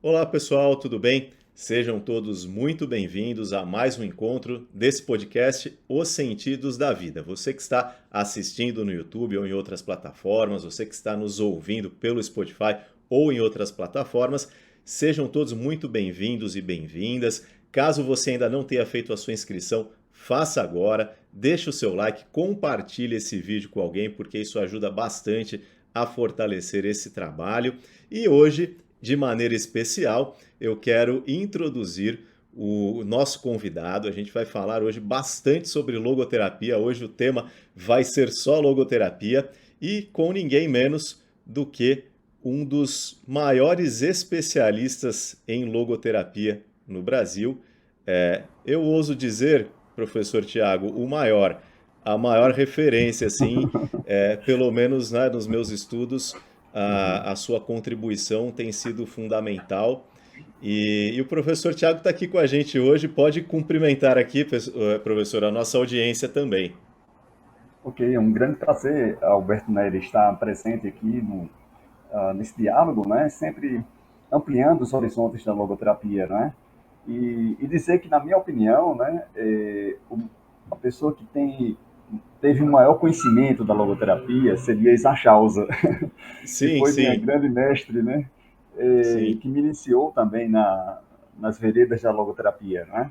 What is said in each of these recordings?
Olá pessoal, tudo bem? Sejam todos muito bem-vindos a mais um encontro desse podcast Os Sentidos da Vida. Você que está assistindo no YouTube ou em outras plataformas, você que está nos ouvindo pelo Spotify ou em outras plataformas, sejam todos muito bem-vindos e bem-vindas. Caso você ainda não tenha feito a sua inscrição, faça agora, deixe o seu like, compartilhe esse vídeo com alguém, porque isso ajuda bastante a fortalecer esse trabalho. E hoje, de maneira especial, eu quero introduzir o nosso convidado. A gente vai falar hoje bastante sobre logoterapia. Hoje o tema vai ser só logoterapia e com ninguém menos do que um dos maiores especialistas em logoterapia no Brasil. Eu ouso dizer, professor Tiago, a maior referência, assim, pelo menos, né, nos meus estudos, Uhum. a sua contribuição tem sido fundamental. E o professor Tiago está aqui com a gente hoje, pode cumprimentar aqui, professor, a nossa audiência também. Ok, é um grande prazer, Alberto Neri, estar presente aqui nesse diálogo, né? Sempre ampliando os horizontes da logoterapia, né? E dizer que, na minha opinião, né, a pessoa que teve o maior conhecimento da logoterapia seria Isaac Chausa, que Sim, foi minha sim, grande mestre, né? E sim. que me iniciou também nas veredas da logoterapia, né?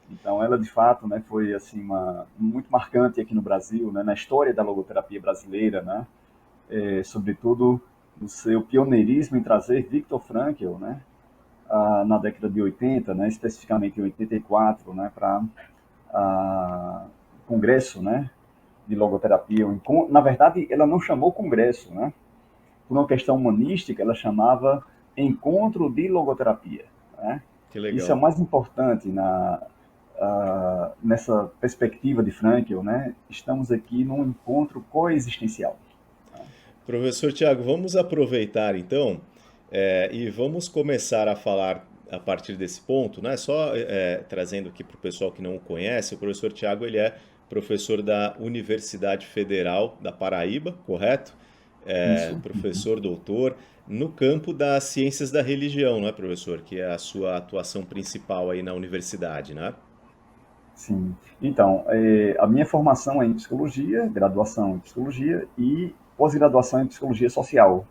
Então, ela de fato, né, foi assim muito marcante aqui no Brasil, né, na história da logoterapia brasileira, né, sobretudo no seu pioneirismo em trazer Viktor Frankl, né, na década de 80, né, especificamente em 84, né, para o congresso, né, de logoterapia. Na verdade, ela não chamou congresso, né, por uma questão humanística, ela chamava encontro de logoterapia, né. Que Isso é o legal. mais importante nessa perspectiva de Frankl, né, estamos aqui num encontro coexistencial. Professor Tiago, vamos aproveitar então e vamos começar a falar a partir desse ponto, né? Só trazendo aqui para o pessoal que não o conhece, o professor Tiago ele é professor da Universidade Federal da Paraíba, correto? Isso. Professor doutor no campo das ciências da religião, não é, professor? Que é a sua atuação principal aí na universidade, né? Sim. Então, a minha formação é em psicologia, graduação em psicologia e pós-graduação em psicologia social.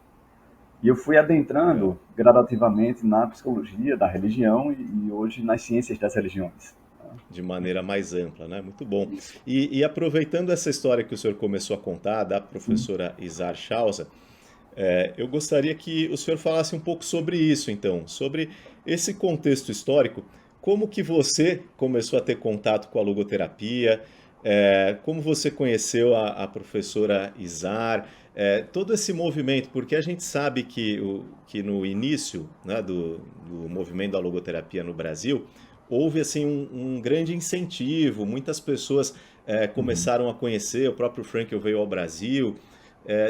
E eu fui Legal. adentrando gradativamente na psicologia da religião e hoje nas ciências das religiões. De maneira mais ampla, né? Muito bom. Isso. E aproveitando essa história que o senhor começou a contar da Sim. professora Izar Chausa, eu gostaria que o senhor falasse um pouco sobre isso, então, sobre esse contexto histórico, como que você começou a ter contato com a logoterapia, como você conheceu a professora Izar, todo esse movimento, porque a gente sabe que no início, né, do movimento da logoterapia no Brasil, houve assim um grande incentivo, muitas pessoas Uhum. começaram a conhecer, o próprio Frankl veio ao Brasil,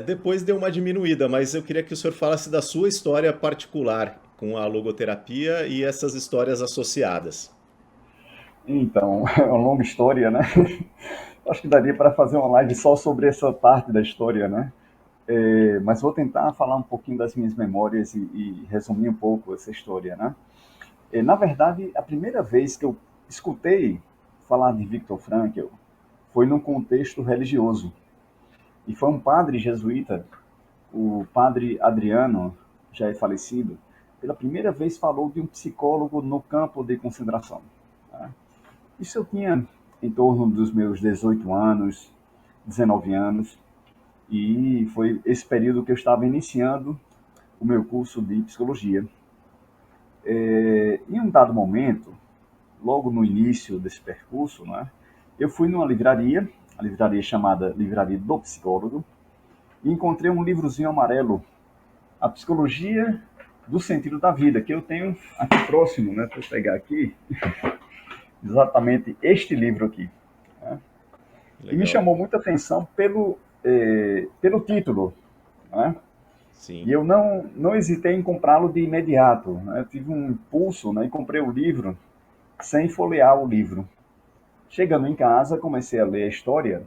depois deu uma diminuída, mas eu queria que o senhor falasse da sua história particular com a logoterapia e essas histórias associadas. Então, é uma longa história, né? Acho que daria para fazer uma live só sobre essa parte da história, né? Mas vou tentar falar um pouquinho das minhas memórias e resumir um pouco essa história, né? Na verdade, a primeira vez que eu escutei falar de Viktor Frankl foi num contexto religioso. E foi um padre jesuíta, o padre Adriano, já é falecido, pela primeira vez falou de um psicólogo no campo de concentração. Tá? Isso eu tinha em torno dos meus 18 anos, 19 anos, e foi esse período que eu estava iniciando o meu curso de psicologia. Em um dado momento, logo no início desse percurso, né, eu fui numa livraria, a livraria chamada Livraria do Psicólogo, e encontrei um livrozinho amarelo, A Psicologia do Sentido da Vida, que eu tenho aqui próximo, né, para pegar aqui, exatamente este livro aqui. Né, e me Legal. chamou muita atenção pelo título, né, Sim. e eu não hesitei em comprá-lo de imediato. Né, eu tive um impulso, né, e comprei o livro sem folhear o livro. Chegando em casa, comecei a ler a história,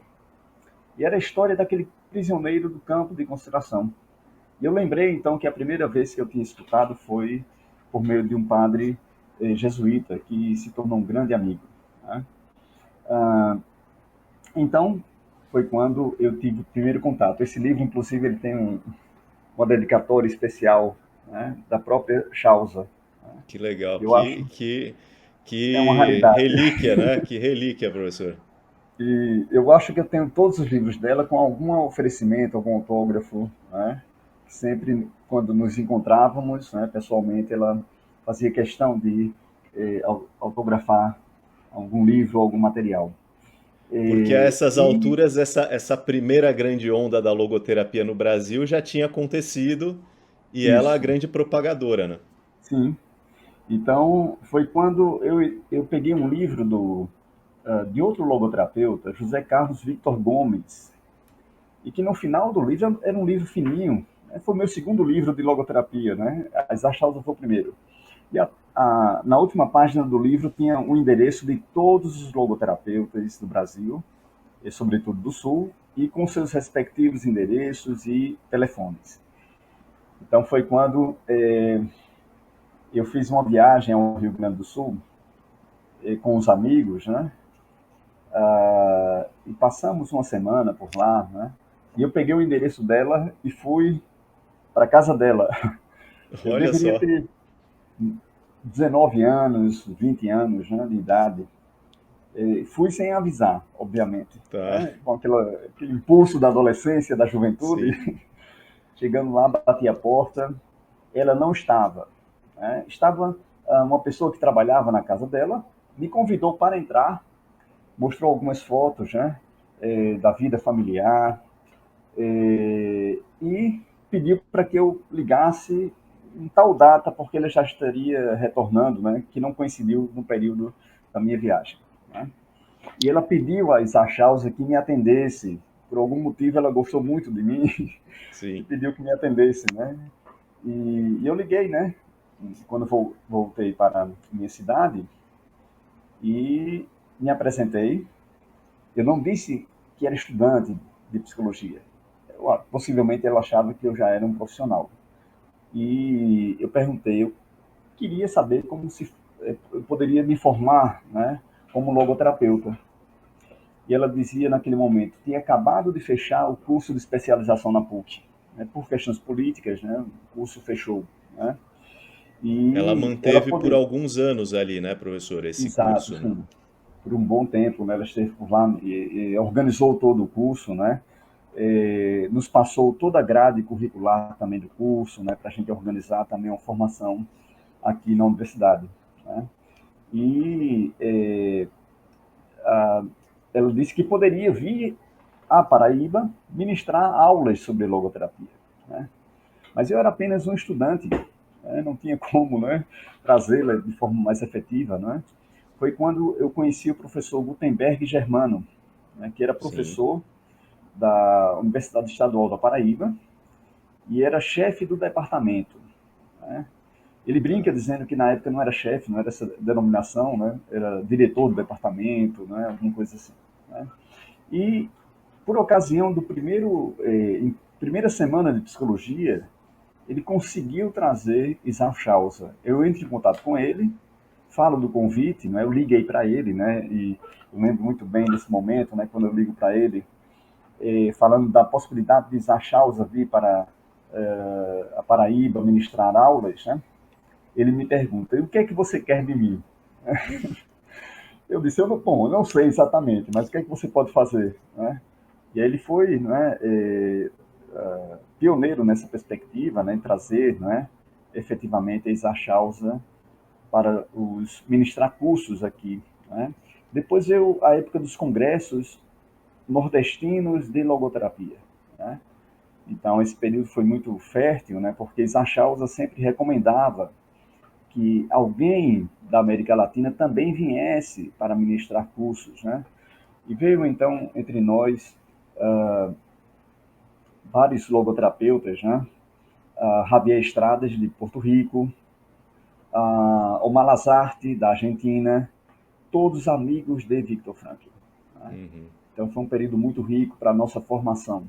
e era a história daquele prisioneiro do campo de concentração. E eu lembrei, então, que a primeira vez que eu tinha escutado foi por meio de um padre jesuíta que se tornou um grande amigo, né? Ah, então, foi quando eu tive o primeiro contato. Esse livro, inclusive, ele tem uma dedicatória especial, né, da própria Chausa, né, Que legal, que eu acho é uma que raridade. relíquia, né? Que relíquia, professor. E eu acho que eu tenho todos os livros dela com algum oferecimento, algum autógrafo, né? Sempre, quando nos encontrávamos, né, pessoalmente, ela fazia questão de autografar algum livro, algum material. Porque a essas E, alturas, essa primeira grande onda da logoterapia no Brasil já tinha acontecido e ela a isso, grande propagadora, né? sim. Então, foi quando eu peguei um livro de outro logoterapeuta, José Carlos Victor Gomes, e que no final do livro era um livro fininho, né? Foi o meu segundo livro de logoterapia, né? As Achausas foi o primeiro. E na última página do livro tinha o endereço de todos os logoterapeutas do Brasil, e sobretudo do Sul, e com seus respectivos endereços e telefones. Então foi quando eu fiz uma viagem ao Rio Grande do Sul com os amigos, né? E passamos uma semana por lá, né? E eu peguei o endereço dela e fui para casa dela. Eu Olha deveria só. ter 19 anos, 20 anos, né, de idade. E fui sem avisar, obviamente, Tá. né? Com aquele impulso da adolescência, da juventude. Sim. Chegando lá, bati a porta, ela não estava, né? Estava uma pessoa que trabalhava na casa dela, me convidou para entrar, mostrou algumas fotos, né, da vida familiar, e pediu para que eu ligasse em tal data, porque ele já estaria retornando, né, que não coincidiu no período da minha viagem, né? E ela pediu a Isa Chausa que me atendesse. Por algum motivo, ela gostou muito de mim e Sim. pediu que me atendesse, né? E eu liguei, né? Quando voltei para a minha cidade e me apresentei. Eu não disse que era estudante de psicologia. Possivelmente ela achava que eu já era um profissional. E eu perguntei, eu queria saber como se eu poderia me formar, né, como logoterapeuta. E ela dizia naquele momento, tinha acabado de fechar o curso de especialização na PUC, né, por questões políticas, né, o curso fechou, né, Ela e ela manteve por poderia, alguns anos ali, né, professor, esse exato, curso, né? sim, por um bom tempo, né, ela esteve por lá e organizou todo o curso, né, nos passou toda a grade curricular também do curso, né, para a gente organizar também uma formação aqui na universidade, né? E ela disse que poderia vir à Paraíba ministrar aulas sobre logoterapia, né? Mas eu era apenas um estudante, né? Não tinha como, né, trazê-la de forma mais efetiva, né? Foi quando eu conheci o professor Gutenberg Germano, né, que era Sim. professor da Universidade Estadual da Paraíba e era chefe do departamento, né? Ele Tá. brinca dizendo que na época não era chefe, não era essa denominação, né? Era diretor do departamento, né? Alguma coisa assim, né? E por ocasião do primeira semana de psicologia, ele conseguiu trazer Isaac Chausa. Eu entro em contato com ele, falo do convite, né? Eu liguei para ele, né? E eu lembro muito bem desse momento, né? Quando eu ligo para ele, falando da possibilidade de Isaac Chausa vir para a Paraíba ministrar aulas, né? Ele me pergunta, e o que é que você quer de mim? Eu disse, bom, eu não sei exatamente, mas o que é que você pode fazer, né? E aí ele foi, né, pioneiro nessa perspectiva, né, em trazer, né, efetivamente a Isa Chausa para ministrar cursos aqui, né? Depois veio a época dos congressos nordestinos de logoterapia, né? Então esse período foi muito fértil, né, porque Isa Chausa sempre recomendava que alguém da América Latina também viesse para ministrar cursos, né? E veio então entre nós vários logoterapeutas, né? Javier Estradas de Porto Rico, o Malazarte da Argentina, todos amigos de Viktor Frankl, né? Uhum. Então foi um período muito rico para a nossa formação.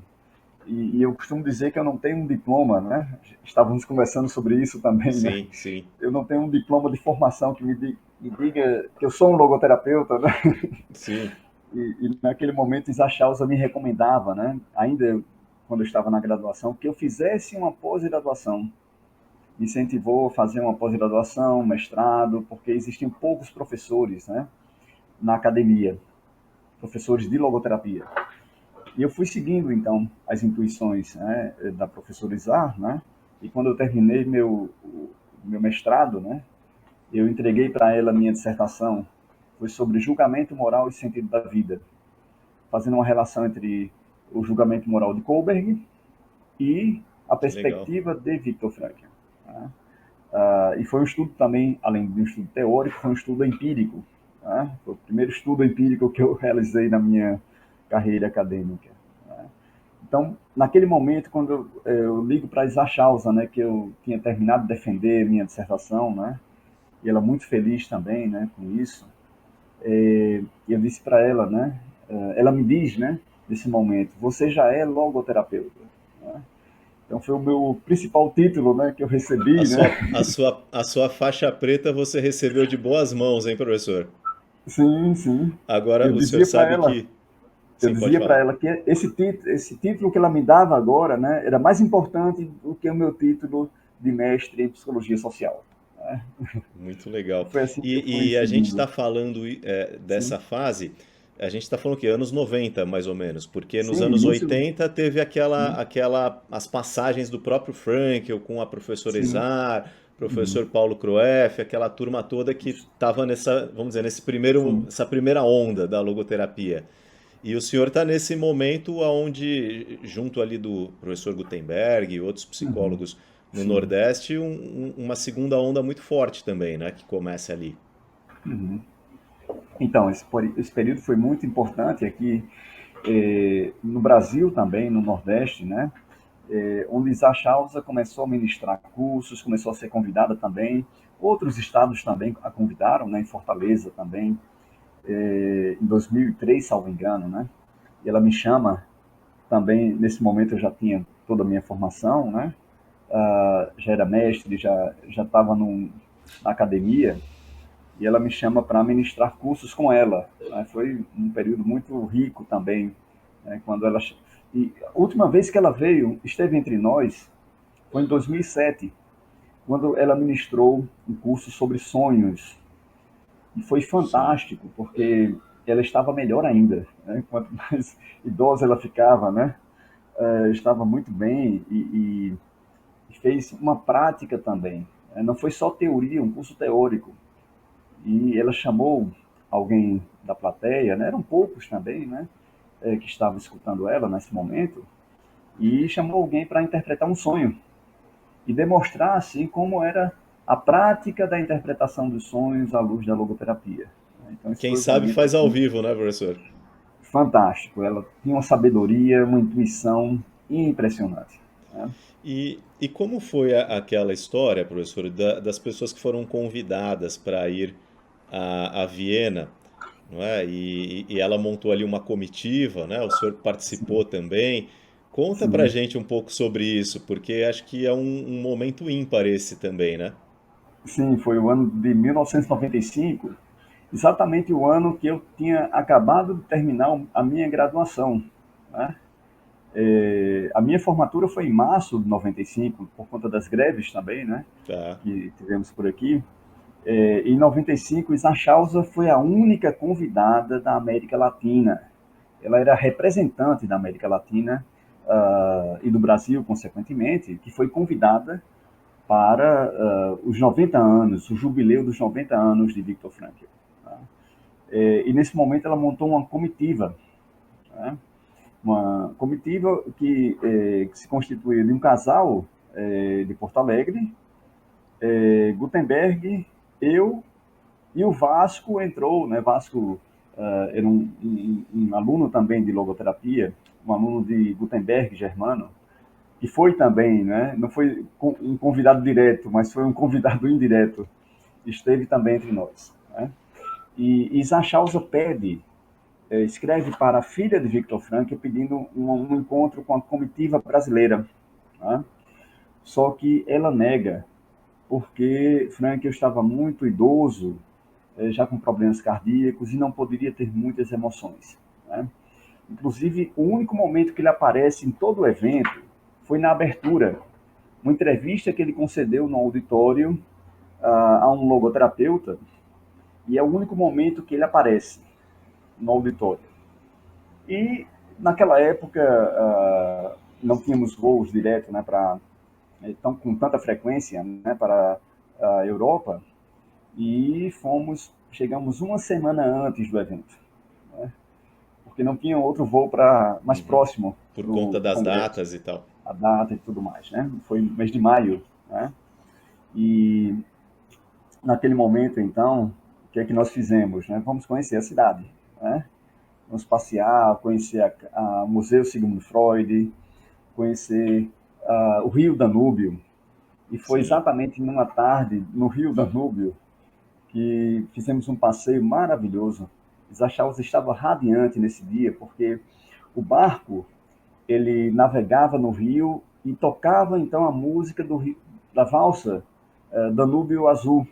E eu costumo dizer que eu não tenho um diploma, né? Estávamos conversando sobre isso também, né? Sim, sim, Eu não tenho um diploma de formação que me diga que eu sou um logoterapeuta, né? sim. E naquele momento Isaac Chausa me recomendava, né? Ainda quando eu estava na graduação, que eu fizesse uma pós-graduação. Me incentivou a fazer uma pós-graduação, mestrado, porque existiam poucos professores, né? Na academia, professores de logoterapia. E eu fui seguindo, então, as intuições, né, da professora Isar, né? E quando eu terminei meu mestrado, né, eu entreguei para ela a minha dissertação. Foi sobre julgamento moral e sentido da vida, fazendo uma relação entre o julgamento moral de Kohlberg e a Que legal. perspectiva de Viktor Frankl. Né? E foi um estudo também, além de um estudo teórico, foi um estudo empírico. Né? Foi o primeiro estudo empírico que eu realizei na minha carreira acadêmica. Né? Então, naquele momento, quando eu ligo para a Isa Chausa, né, que eu tinha terminado de defender minha dissertação, né, e ela muito feliz também, né, com isso, eu disse para ela, né, ela me diz, né, nesse momento, você já é logoterapeuta. Né? Então foi o meu principal título, né, que eu A recebi, né. sua, a sua, a sua faixa preta você recebeu de boas mãos, hein, professor? Sim, sim. Agora Eu o senhor dizia para sabe ela, que. eu Sim, pode dizia para falar. ela que esse título que ela me dava agora, né, era mais importante do que o meu título de mestre em psicologia social. Né? Muito legal. Foi assim que eu fui E a gente está seguindo. falando Sim, dessa fase, a gente está falando que anos 90 mais ou menos, porque nos sim, anos início, 80 teve sim, as passagens do próprio Frankl com a professora sim, Izar, uhum, professor Paulo Croef, aquela turma toda que estava nessa, vamos dizer, sim, essa primeira onda da logoterapia. E o senhor está nesse momento onde, junto ali do professor Gutenberg e outros uhum, psicólogos no sim, Nordeste, uma segunda onda muito forte também, né? Que começa ali. uhum. Então, esse período foi muito importante aqui no Brasil também, no Nordeste, né? Onde Isa Chausa começou a ministrar cursos, começou a ser convidada também. Outros estados também a convidaram, né? Em Fortaleza também, em 2003, salvo engano, né? E ela me chama também, nesse momento eu já tinha toda a minha formação, né? Já era mestre, já estava na academia, e ela me chama para ministrar cursos com ela. Né? Foi um período muito rico também, né? Quando ela e a última vez que ela veio, esteve entre nós, foi em 2007, quando ela ministrou um curso sobre sonhos. E foi Sim. fantástico, porque ela estava melhor ainda. Né? Quanto mais idosa ela ficava, né? Estava muito bem e fez uma prática também. Não foi só teoria, um curso teórico. E ela chamou alguém da plateia, né? Eram poucos também, né? Que estavam escutando ela nesse momento, e chamou alguém para interpretar um sonho e demonstrar assim como era a prática da interpretação dos sonhos à luz da logoterapia. Então esse Quem foi um sabe momento faz ao assim vivo, né, professor? fantástico. Ela tinha uma sabedoria, uma intuição impressionante. Né? E como foi aquela história, professor, das pessoas que foram convidadas para ir a Viena, não é? E ela montou ali uma comitiva, né? O senhor participou Sim, também. Conta pra sim, gente um pouco sobre isso, porque acho que é um momento ímpar esse também, né? sim, foi o ano de 1995, exatamente o ano que eu tinha acabado de terminar a minha graduação. Né? A minha formatura foi em março de 95, por conta das greves também, né? Tá. Que tivemos por aqui. Em 95, Isa Chausa foi a única convidada da América Latina. Ela era representante da América Latina e do Brasil, consequentemente, que foi convidada para os 90 anos, o jubileu dos 90 anos de Viktor Frankl. Tá? E nesse momento ela montou uma comitiva, né? Uma comitiva que se constituía de um casal de Porto Alegre, Gutenberg, eu e o Vasco entrou, né? Vasco era um aluno também de logoterapia, um aluno de Gutenberg, germano, que foi também, né? Não foi um convidado direto, mas foi um convidado indireto. Esteve também entre nós. Né? E Isa Chausa pede escreve para a filha de Viktor Frankl pedindo um encontro com a comitiva brasileira. Né? Só que ela nega, porque Frankl estava muito idoso, já com problemas cardíacos, e não poderia ter muitas emoções. Né? Inclusive, o único momento que ele aparece em todo o evento foi na abertura, uma entrevista que ele concedeu no auditório a um logoterapeuta, e é o único momento que ele aparece no auditório. E naquela época não tínhamos voos direto, né, com tanta frequência, né, para a Europa, e chegamos uma semana antes do evento, né, porque não tinha outro voo mais próximo Por do conta das congresso, datas e tal. a data e tudo mais, né? Foi no mês de maio, né? E naquele momento, então, o que é que nós fizemos, né? Vamos conhecer a cidade, né? Vamos passear, conhecer o Museu Sigmund Freud, conhecer o Rio Danúbio. E foi Sim. exatamente numa tarde no Rio Danúbio que fizemos um passeio maravilhoso. Isaac estava radiante nesse dia, porque o barco ele navegava no rio e tocava então a música da valsa Danúbio Azul.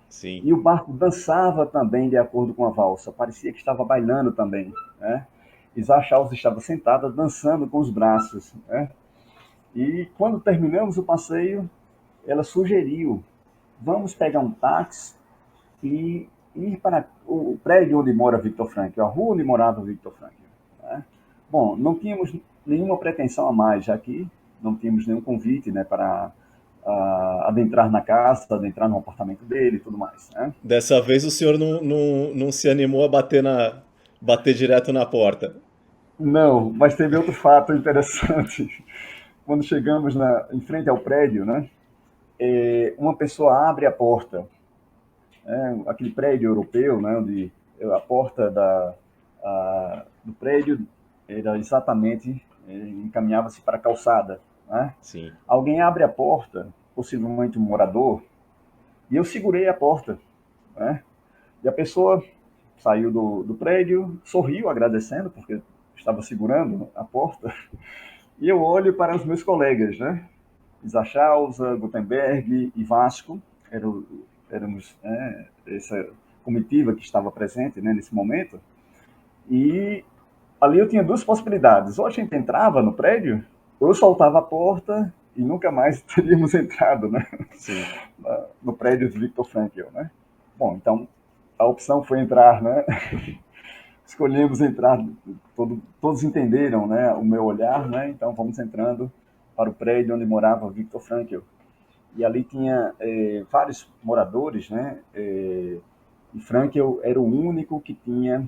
Sim. E o barco dançava também de acordo com a valsa, parecia que estava bailando também. Né? Isaac Charles estava sentada dançando com os braços. Né? E quando terminamos o passeio, ela sugeriu: vamos pegar um táxi e ir para o prédio onde mora Viktor Frankl, a rua onde morava Viktor Frankl. Né? Bom, não tínhamos nenhuma pretensão a mais, já que não tínhamos nenhum convite, né, para adentrar na casa, adentrar no apartamento dele e tudo mais. Né? Dessa vez o senhor não se animou a bater direto na porta. Não, mas teve outro fato interessante. Quando chegamos em frente ao prédio, né, uma pessoa abre a porta, né, aquele prédio europeu, né, onde a porta do prédio era exatamente, encaminhava-se para a calçada. Né? Sim. Alguém abre a porta, possivelmente um morador, e eu segurei a porta. Né? E a pessoa saiu do prédio, sorriu agradecendo, porque estava segurando a porta, e eu olho para os meus colegas, né? Isachausa, Gutenberg e Vasco, éramos essa comitiva que estava presente, né, nesse momento, e ali eu tinha duas possibilidades: ou a gente entrava no prédio, ou eu soltava a porta e nunca mais teríamos entrado, né, Sim. no prédio de Viktor Frankl, né. Bom, então a opção foi entrar, né. Escolhemos entrar, todos entenderam, né, o meu olhar, né, então vamos entrando para o prédio onde morava Viktor Frankl. E ali tinha vários moradores, né, e Frankl era o único que tinha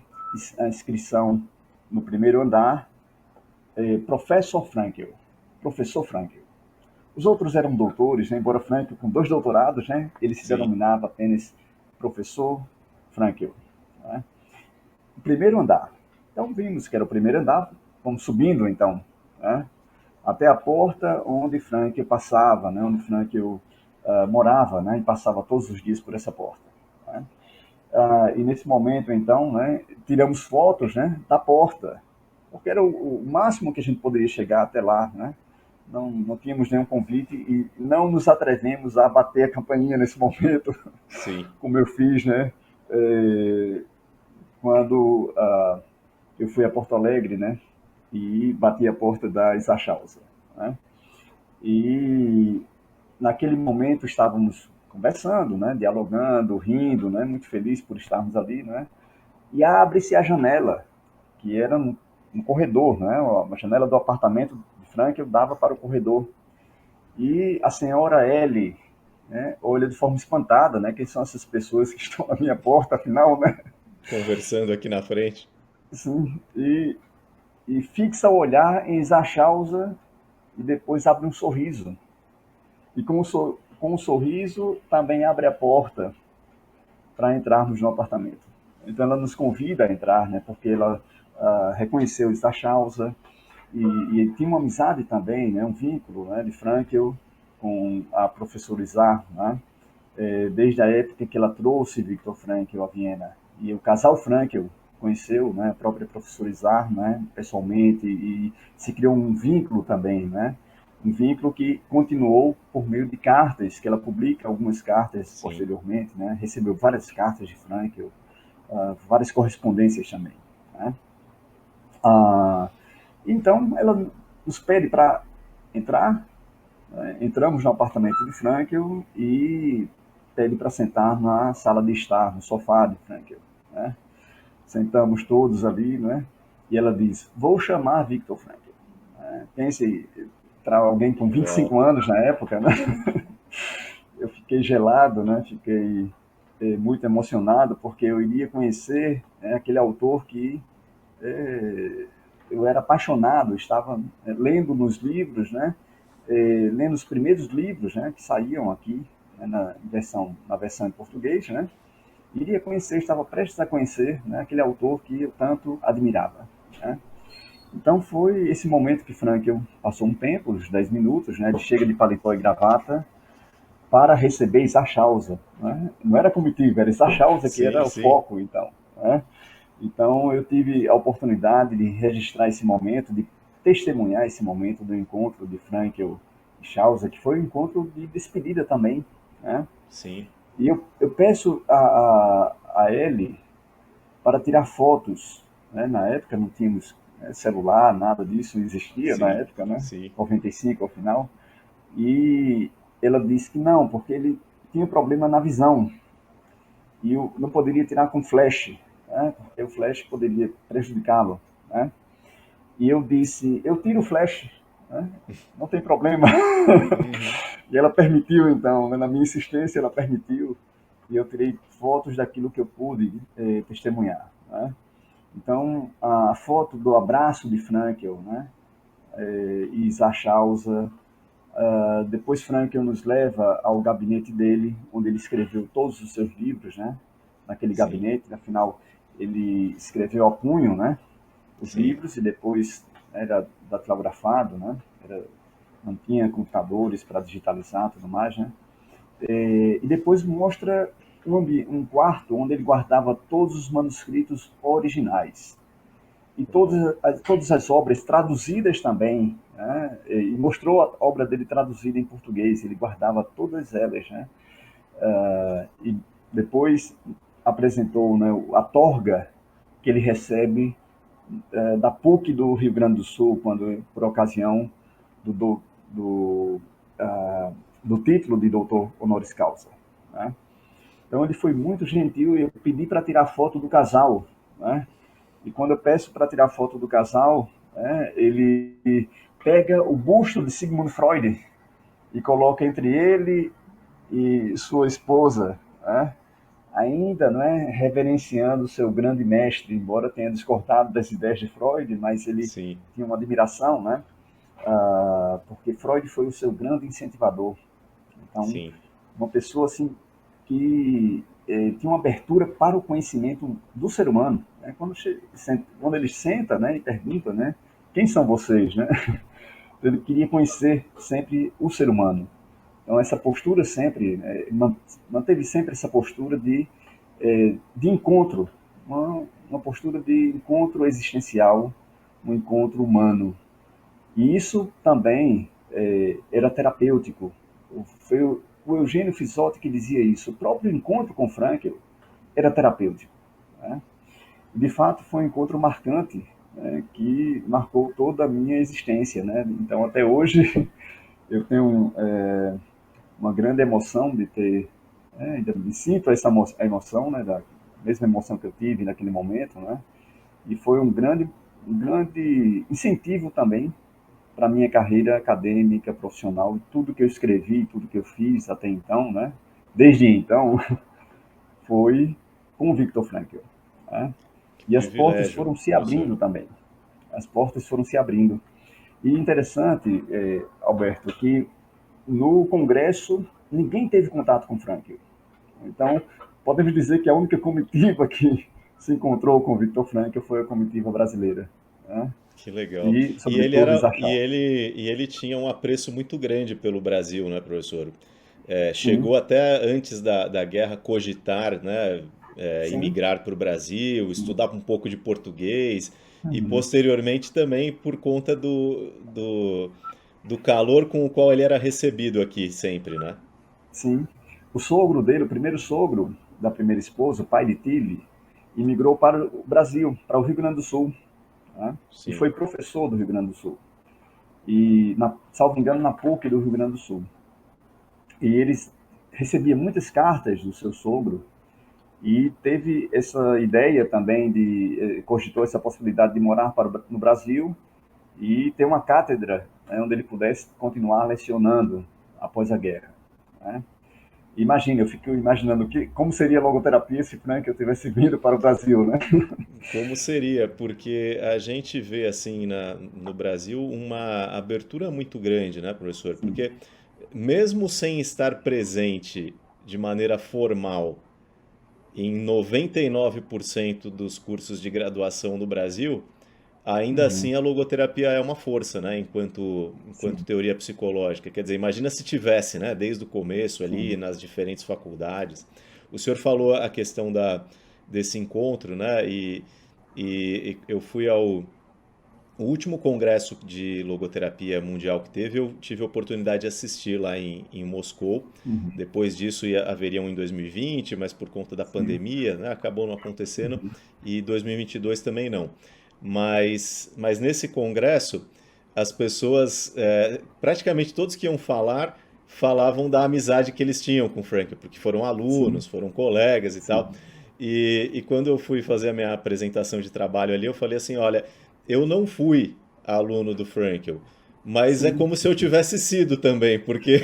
a inscrição no primeiro andar, Professor Frankl. Os outros eram doutores, né, embora Frankl com 2 doutorados, né, ele se Sim. denominava apenas Professor Frankl. Né? O primeiro andar. Então vimos que era o primeiro andar, vamos subindo então, né, até a porta onde Frankl passava, né, onde Frankl morava, né, e passava todos os dias por essa porta. Né? E nesse momento então, né, tiramos fotos, né, da porta, porque era o máximo que a gente poderia chegar até lá, né? Não tínhamos nenhum convite e não nos atrevemos a bater a campainha nesse momento, Sim. como eu fiz, né? Quando eu fui a Porto Alegre, né? E bati a porta da Isachausa, né? E naquele momento estávamos conversando, né? Dialogando, rindo, né? Muito feliz por estarmos ali, né? E abre-se a janela, que era no corredor, né? A janela do apartamento de Frankl dava para o corredor. E a senhora L, né, olha de forma espantada, né? Quem são essas pessoas que estão na minha porta, afinal, né? Conversando aqui na frente. Sim, e fixa o olhar em Zachausa e depois abre um sorriso. E com o sorriso também abre a porta para entrarmos no apartamento. Então ela nos convida a entrar, né? Porque ela reconheceu Zachausa e tinha uma amizade também, né? Um vínculo, né, de Frankl com a professora Isar, né? Desde a época que ela trouxe Viktor Frankl a Viena. E o casal Frankl conheceu, né, a própria professora Izar, né, pessoalmente, e se criou um vínculo também, né, um vínculo que continuou por meio de cartas, que ela publica algumas cartas Sim. posteriormente, né, recebeu várias cartas de Frankl, várias correspondências também, né. Ah, então, ela nos pede para entrar, né, entramos no apartamento de Frankl e pede para sentar na sala de estar, no sofá de Frankl, né. Sentamos todos ali, né? E ela diz: vou chamar Viktor Frankl. Pense, para alguém com Legal. 25 anos na época, né? Eu fiquei gelado, né? Fiquei muito emocionado, porque eu iria conhecer, né, aquele autor que é, eu era apaixonado, estava lendo nos livros, né? Lendo os primeiros livros, né, que saíam aqui, né, na versão em português, né? Iria conhecer, estava prestes a conhecer, né, aquele autor que eu tanto admirava, né? Então foi esse momento que Frankl passou um tempo, uns 10 minutos, né, de chega de paletó e gravata, para receber Isachausa, né? Não era comitiva, era Isachausa que Sim, era o sim. foco, então, né? Então eu tive a oportunidade de registrar esse momento, de testemunhar esse momento do encontro de Frankl e Chausa, que foi um encontro de despedida também, né? Sim. E eu peço a ele para tirar fotos, né? Na época não tínhamos celular, nada disso existia na Sim. época, né? Sim. 95 ao final. E ela disse que não, porque ele tinha problema na visão e eu não poderia tirar com flash, né? Porque o flash poderia prejudicá-lo, né? E eu disse, eu tiro o flash, né? Não tem problema. Uhum. E ela permitiu, então, né? Na minha insistência, ela permitiu e eu tirei fotos daquilo que eu pude testemunhar, né? Então, a foto do abraço de Frankl, né? E Zachausa. Depois Frankl nos leva ao gabinete dele, onde ele escreveu todos os seus livros, né? Naquele Sim. gabinete, afinal, ele escreveu a punho, né? Os Sim. livros e depois era datilografado, né? Não tinha computadores para digitalizar tudo mais, né? E depois mostra um quarto onde ele guardava todos os manuscritos originais e Uau. todas as obras traduzidas também, né? E mostrou a obra dele traduzida em português, ele guardava todas elas, né? E depois apresentou, né, a torga que ele recebe da PUC do Rio Grande do Sul, quando por ocasião do, do, do, uh, do título de doutor honoris causa, né? Então ele foi muito gentil e eu pedi para tirar foto do casal, né? E quando eu peço para tirar foto do casal, né, ele pega o busto de Sigmund Freud e coloca entre ele e sua esposa, né, ainda, né, reverenciando o seu grande mestre, embora tenha discordado das ideias de Freud, mas ele Sim. tinha uma admiração, né, porque Freud foi o seu grande incentivador. Então, Sim. uma pessoa assim que tinha uma abertura para o conhecimento do ser humano, né? Quando ele senta, né, e pergunta, né, quem são vocês, né? Ele queria conhecer sempre o ser humano. Então essa postura sempre manteve sempre essa postura de encontro, uma postura de encontro existencial, um encontro humano. E isso também era terapêutico. Foi o Eugênio Fisotti que dizia isso. O próprio encontro com Frankl era terapêutico, né? De fato, foi um encontro marcante, né, que marcou toda a minha existência, né? Então, até hoje, eu tenho uma grande emoção de ter, ainda me sinto a emoção, né, da mesma emoção que eu tive naquele momento, né? E foi um grande incentivo também para a minha carreira acadêmica, profissional, tudo que eu escrevi, tudo que eu fiz até então, né? Desde então, foi com o Viktor Frankl, né? Que E as portas privilégio, foram se professor. abrindo também. As portas foram se abrindo. E interessante, Alberto, que no Congresso ninguém teve contato com Frankl. Então, podemos dizer que a única comitiva que se encontrou com o Viktor Frankl foi a comitiva brasileira, né? Que legal. E, E ele sobretudo, era, Isachal. e ele tinha um apreço muito grande pelo Brasil, né, professor? Sim. Chegou até antes da guerra cogitar, né, sim. imigrar para o Brasil, Uhum. estudar um pouco de português e Uhum. posteriormente também por conta do calor com o qual ele era recebido aqui sempre, né? Sim. O sogro dele, o primeiro sogro da primeira esposa, o pai de Tilly, imigrou para o Brasil, para o Rio Grande do Sul, né? E Sim. foi professor do Rio Grande do Sul. E, salvo engano, na PUC do Rio Grande do Sul. E eles recebia muitas cartas do seu sogro e teve essa ideia também cogitou essa possibilidade de morar no Brasil e ter uma cátedra, né, onde ele pudesse continuar lecionando após a guerra, né? Imagina, eu fico imaginando como seria a logoterapia se Frank eu tivesse vindo para o Brasil, né? Como seria? Porque a gente vê assim no Brasil uma abertura muito grande, né, professor? Sim. Porque mesmo sem estar presente de maneira formal em 99% dos cursos de graduação no Brasil, ainda Uhum. assim a logoterapia é uma força, né, enquanto Sim, teoria psicológica. Quer dizer, imagina se tivesse, né, desde o começo ali sim. nas diferentes faculdades. O senhor falou a questão desse encontro, né, e eu fui ao o último congresso de logoterapia mundial que teve, eu tive a oportunidade de assistir lá em Moscou. Uhum. Depois disso haveria um em 2020, mas por conta da Sim. pandemia, né, acabou não acontecendo, e 2022 também não. Mas nesse congresso, as pessoas, praticamente todos que iam falar, falavam da amizade que eles tinham com o Frank, porque foram Sim. alunos, foram colegas e tal. Sim. E quando eu fui fazer a minha apresentação de trabalho ali, eu falei assim: olha, eu não fui aluno do Frankel, mas é Sim. como se eu tivesse sido também, porque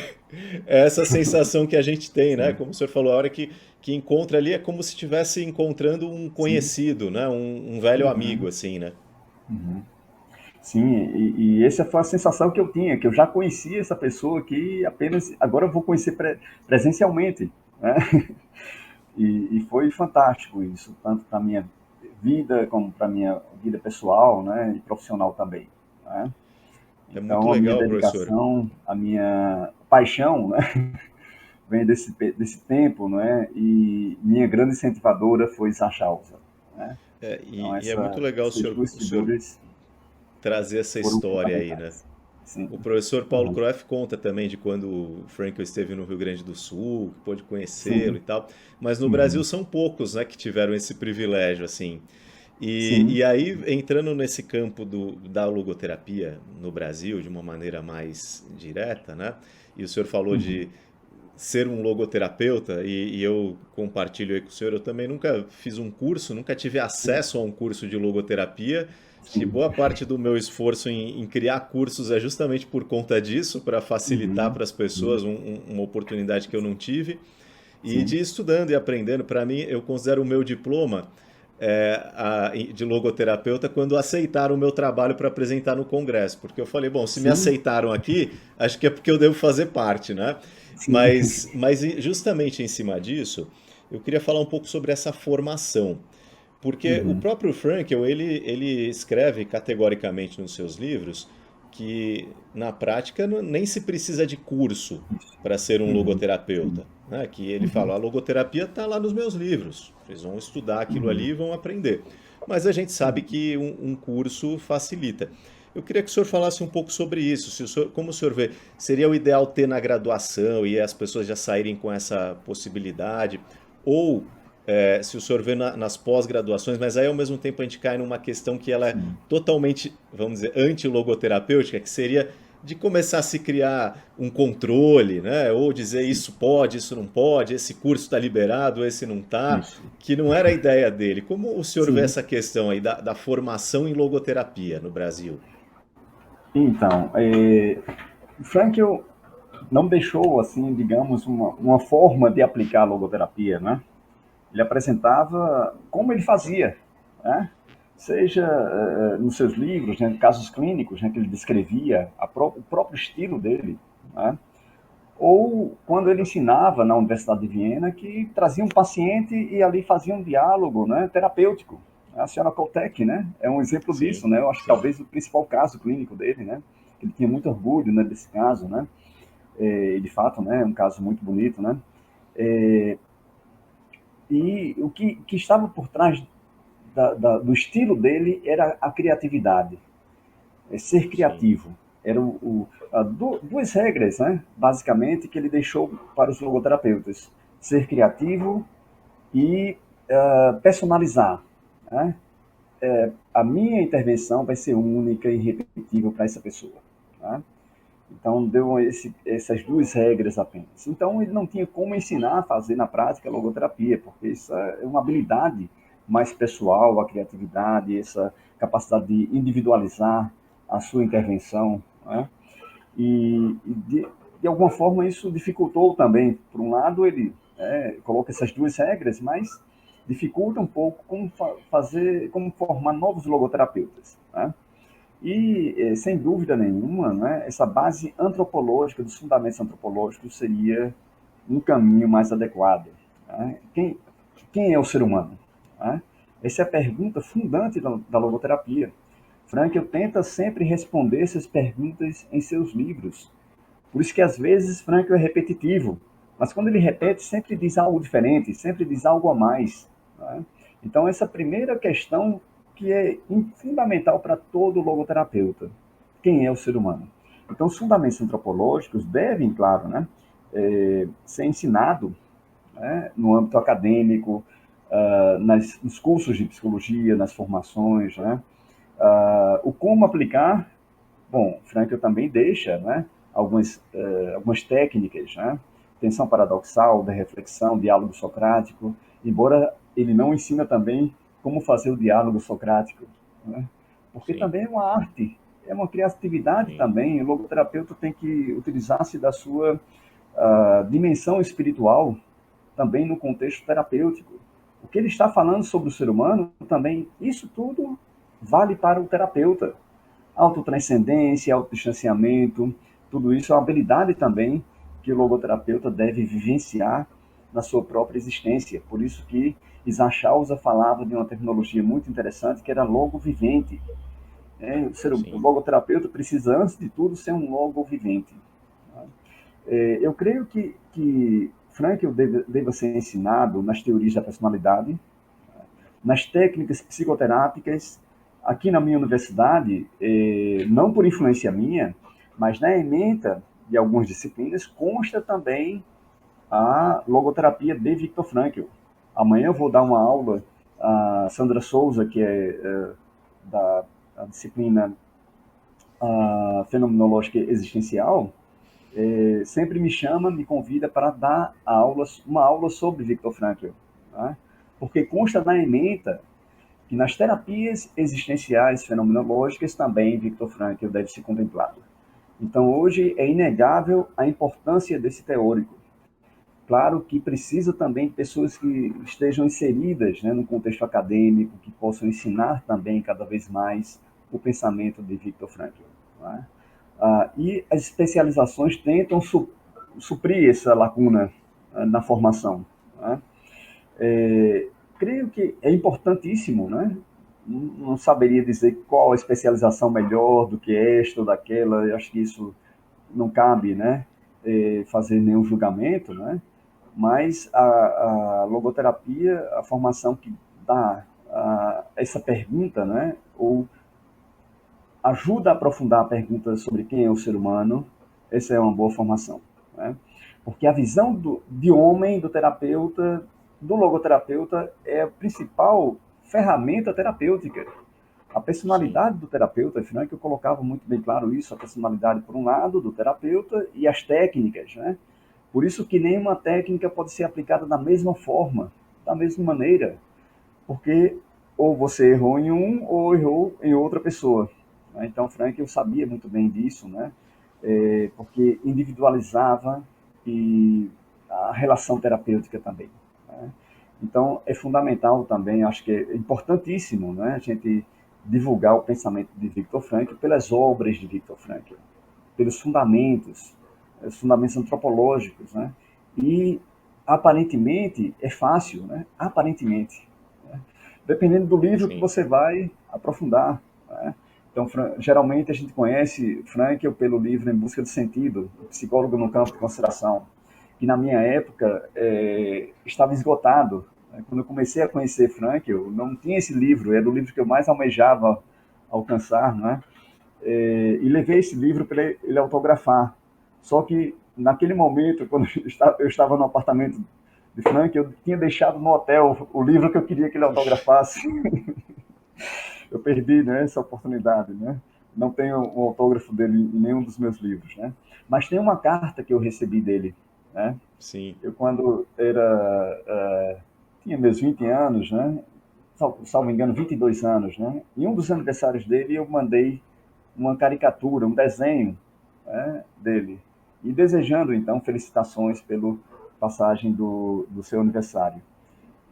é essa sensação que a gente tem, né? Sim. Como o senhor falou, a hora que encontra ali é como se estivesse encontrando um Sim. conhecido, né? Um velho amigo, Uhum. assim, né? Uhum. Sim, e essa foi a sensação que eu tinha, que eu já conhecia essa pessoa que apenas agora eu vou conhecer presencialmente, né? E foi fantástico isso, tanto para minha vida como para minha vida pessoal, né, e profissional também, né? É muito Então a minha legal, professor. dedicação, a minha paixão, né, vem desse tempo, né? E minha grande incentivadora foi Sachausa, né? Então E é muito legal essas duas o senhor figuras trazer essa foram história aí, né? fundamentais. Sim. O professor Paulo Uhum. Cruyff conta também de quando o Frankel esteve no Rio Grande do Sul, que pôde conhecê-lo Sim. e tal. Mas no Brasil Uhum. são poucos, né, que tiveram esse privilégio, assim. Sim. E aí, entrando nesse campo da logoterapia no Brasil, de uma maneira mais direta, né? E o senhor falou Uhum. de ser um logoterapeuta, e eu compartilho aí com o senhor, eu também nunca fiz um curso, nunca tive Sim. acesso a um curso de logoterapia, que Sim. boa parte do meu esforço em criar cursos é justamente por conta disso, para facilitar Uhum. para as Sim. pessoas uma oportunidade que eu não tive. E Sim. de ir estudando e aprendendo, para mim, eu considero o meu diploma de logoterapeuta quando aceitaram o meu trabalho para apresentar no congresso. Porque eu falei, bom, se me Sim. aceitaram aqui, acho que é porque eu devo fazer parte, né? Sim. Mas justamente em cima disso, eu queria falar um pouco sobre essa formação. Porque o Uhum. próprio Frankel, ele escreve categoricamente nos seus livros que, na prática, nem se precisa de curso para ser um Uhum. Sim. logoterapeuta, né? Que ele Uhum. fala, a logoterapia está lá nos meus livros, vocês vão estudar aquilo ali Uhum. e vão aprender. Mas a gente sabe que um curso facilita. Eu queria que o senhor falasse um pouco sobre isso. Como o senhor vê, seria o ideal ter na graduação e as pessoas já saírem com essa possibilidade? Ou se o senhor vê nas pós-graduações, mas aí ao mesmo tempo a gente cai numa questão que ela é Sim. totalmente, vamos dizer, anti-logoterapêutica, que seria de começar a se criar um controle, né? Ou dizer Sim. isso pode, isso não pode, esse curso está liberado, esse não está, Isso. que não era a ideia dele. Como o senhor vê Sim. essa questão aí da formação em logoterapia no Brasil? Então, Frankel não deixou, assim, digamos, uma forma de aplicar a logoterapia, né? Ele apresentava como ele fazia, né? Seja nos seus livros, né, casos clínicos, né, que ele descrevia o próprio estilo dele, né? Ou quando ele ensinava na Universidade de Viena, que trazia um paciente e ali fazia um diálogo, né, terapêutico. A senhora Koltek, né, é um exemplo Sim, disso, né? Eu acho que sim. talvez o principal caso clínico dele, né? Ele tinha muito orgulho, né, desse caso, né? E de fato, né, é um caso muito bonito, né? É, E o que estava por trás do estilo dele era a criatividade, ser sim, criativo. Eram duas regras, né, basicamente, que ele deixou para os logoterapeutas: ser criativo e personalizar. Né? A minha intervenção vai ser única e irrepetível para essa pessoa. Tá? Então, deu essas duas regras apenas. Então, ele não tinha como ensinar a fazer na prática logoterapia, porque isso é uma habilidade mais pessoal, a criatividade, essa capacidade de individualizar a sua intervenção. Né? De alguma forma, isso dificultou também. Por um lado, ele coloca essas duas regras, mas dificulta um pouco como fazer, como formar novos logoterapeutas. Né? E, sem dúvida nenhuma, né, essa base antropológica, dos fundamentos antropológicos, seria um caminho mais adequado. Né? Quem é o ser humano? Né? Essa é a pergunta fundante da logoterapia. Frankl tenta sempre responder essas perguntas em seus livros. Por isso que, às vezes, Frankl é repetitivo, mas quando ele repete, sempre diz algo diferente, sempre diz algo a mais. Né? Então, essa primeira questão que é fundamental para todo logoterapeuta: quem é o ser humano? Então, os fundamentos antropológicos devem, claro, né, ser ensinado, né, no âmbito acadêmico, nos cursos de psicologia, nas formações, né? O como aplicar, bom, Frankl também deixa, né, algumas técnicas, né? Tensão paradoxal, da reflexão, diálogo socrático, embora ele não ensina também como fazer o diálogo socrático, né? Porque sim, também é uma arte, é uma criatividade sim, também. O logoterapeuta tem que utilizar-se da sua dimensão espiritual também no contexto terapêutico. O que ele está falando sobre o ser humano também, isso tudo vale para o terapeuta. Autotranscendência, autodistanciamento, tudo isso é uma habilidade também que o logoterapeuta deve vivenciar na sua própria existência. Por isso que Isaac Chausa falava de uma terminologia muito interessante, que era logo vivente. O sim, logoterapeuta precisa, antes de tudo, ser um logo vivente. Eu creio que Frankl deva ser ensinado nas teorias da personalidade, nas técnicas psicoterápicas. Aqui na minha universidade, não por influência minha, mas na ementa de algumas disciplinas, consta também a logoterapia de Viktor Frankl. Amanhã eu vou dar uma aula a Sandra Souza, que é da disciplina fenomenológica existencial, sempre me chama, me convida para dar uma aula sobre Viktor Frankl. Tá? Porque consta na ementa que nas terapias existenciais fenomenológicas também Viktor Frankl deve ser contemplado. Então, hoje é inegável a importância desse teórico. Claro que precisa também de pessoas que estejam inseridas, né, no contexto acadêmico, que possam ensinar também cada vez mais o pensamento de Viktor Frankl. Né? E as especializações tentam suprir essa lacuna na formação. Né? Creio que é importantíssimo, né? Não saberia dizer qual a especialização melhor do que esta ou daquela. Eu acho que isso não cabe, né? Fazer nenhum julgamento, né? Mas a logoterapia, a formação que dá essa pergunta, né? Ou ajuda a aprofundar a pergunta sobre quem é o ser humano, essa é uma boa formação. Né? Porque a visão de homem do terapeuta, do logoterapeuta, é a principal ferramenta terapêutica. A sim, personalidade do terapeuta, afinal, é que eu colocava muito bem claro isso, a personalidade, por um lado, do terapeuta e as técnicas. Né? Por isso que nenhuma técnica pode ser aplicada da mesma forma, da mesma maneira, porque ou você errou em um ou errou em outra pessoa. Então, Frank, eu sabia muito bem disso, né? Porque individualizava e a relação terapêutica também. Né? Então, é fundamental também, acho que é importantíssimo, né, a gente divulgar o pensamento de Viktor Frankl pelas obras de Viktor Frankl, pelos fundamentos, os fundamentos antropológicos, né? E aparentemente é fácil, né? Aparentemente, né? Dependendo do livro que sim, você vai aprofundar, né? Então, geralmente a gente conhece Frankl pelo livro Em Busca de Sentido, Psicólogo no Campo de Consideração, que na minha época estava esgotado. Quando eu comecei a conhecer Frankl, não tinha esse livro, era o livro que eu mais almejava alcançar, né? E levei esse livro para ele autografar. Só que, naquele momento, quando eu estava no apartamento de Frank, eu tinha deixado no hotel o livro que eu queria que ele Puxa, autografasse. Eu perdi, né, essa oportunidade, né? Não tenho um autógrafo dele em nenhum dos meus livros, né? Mas tem uma carta que eu recebi dele, né? sim, Eu, quando tinha meus 20 anos, né? Salvo engano, 22 anos, né? Em um dos aniversários dele, eu mandei uma caricatura, um desenho, né, dele. E desejando, então, felicitações pela passagem do seu aniversário.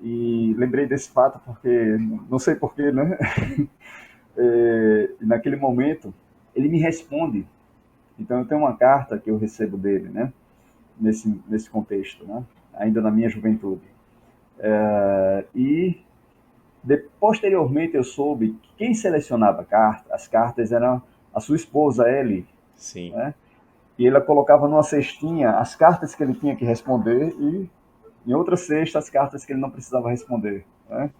E lembrei desse fato porque, não sei porquê, né? Naquele momento, ele me responde. Então, eu tenho uma carta que eu recebo dele, né? Nesse contexto, né? Ainda na minha juventude. E posteriormente eu soube que quem selecionava as cartas era a sua esposa, Ellie, sim, né? E ela colocava numa cestinha as cartas que ele tinha que responder e em outra cesta as cartas que ele não precisava responder, né?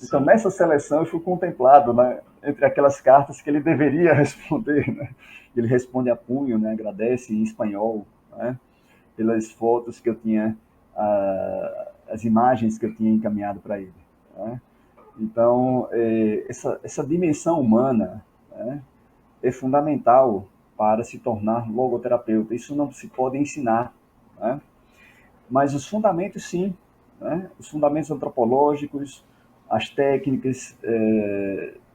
Então, sim, nessa seleção, eu fui contemplado, né, entre aquelas cartas que ele deveria responder. Né? Ele responde a punho, né, agradece em espanhol, né, pelas fotos que eu tinha, as imagens que eu tinha encaminhado para ele. Né? Então, essa dimensão humana, né, é fundamental para se tornar logoterapeuta. Isso não se pode ensinar, né? Mas os fundamentos, sim, né? Os fundamentos antropológicos, as técnicas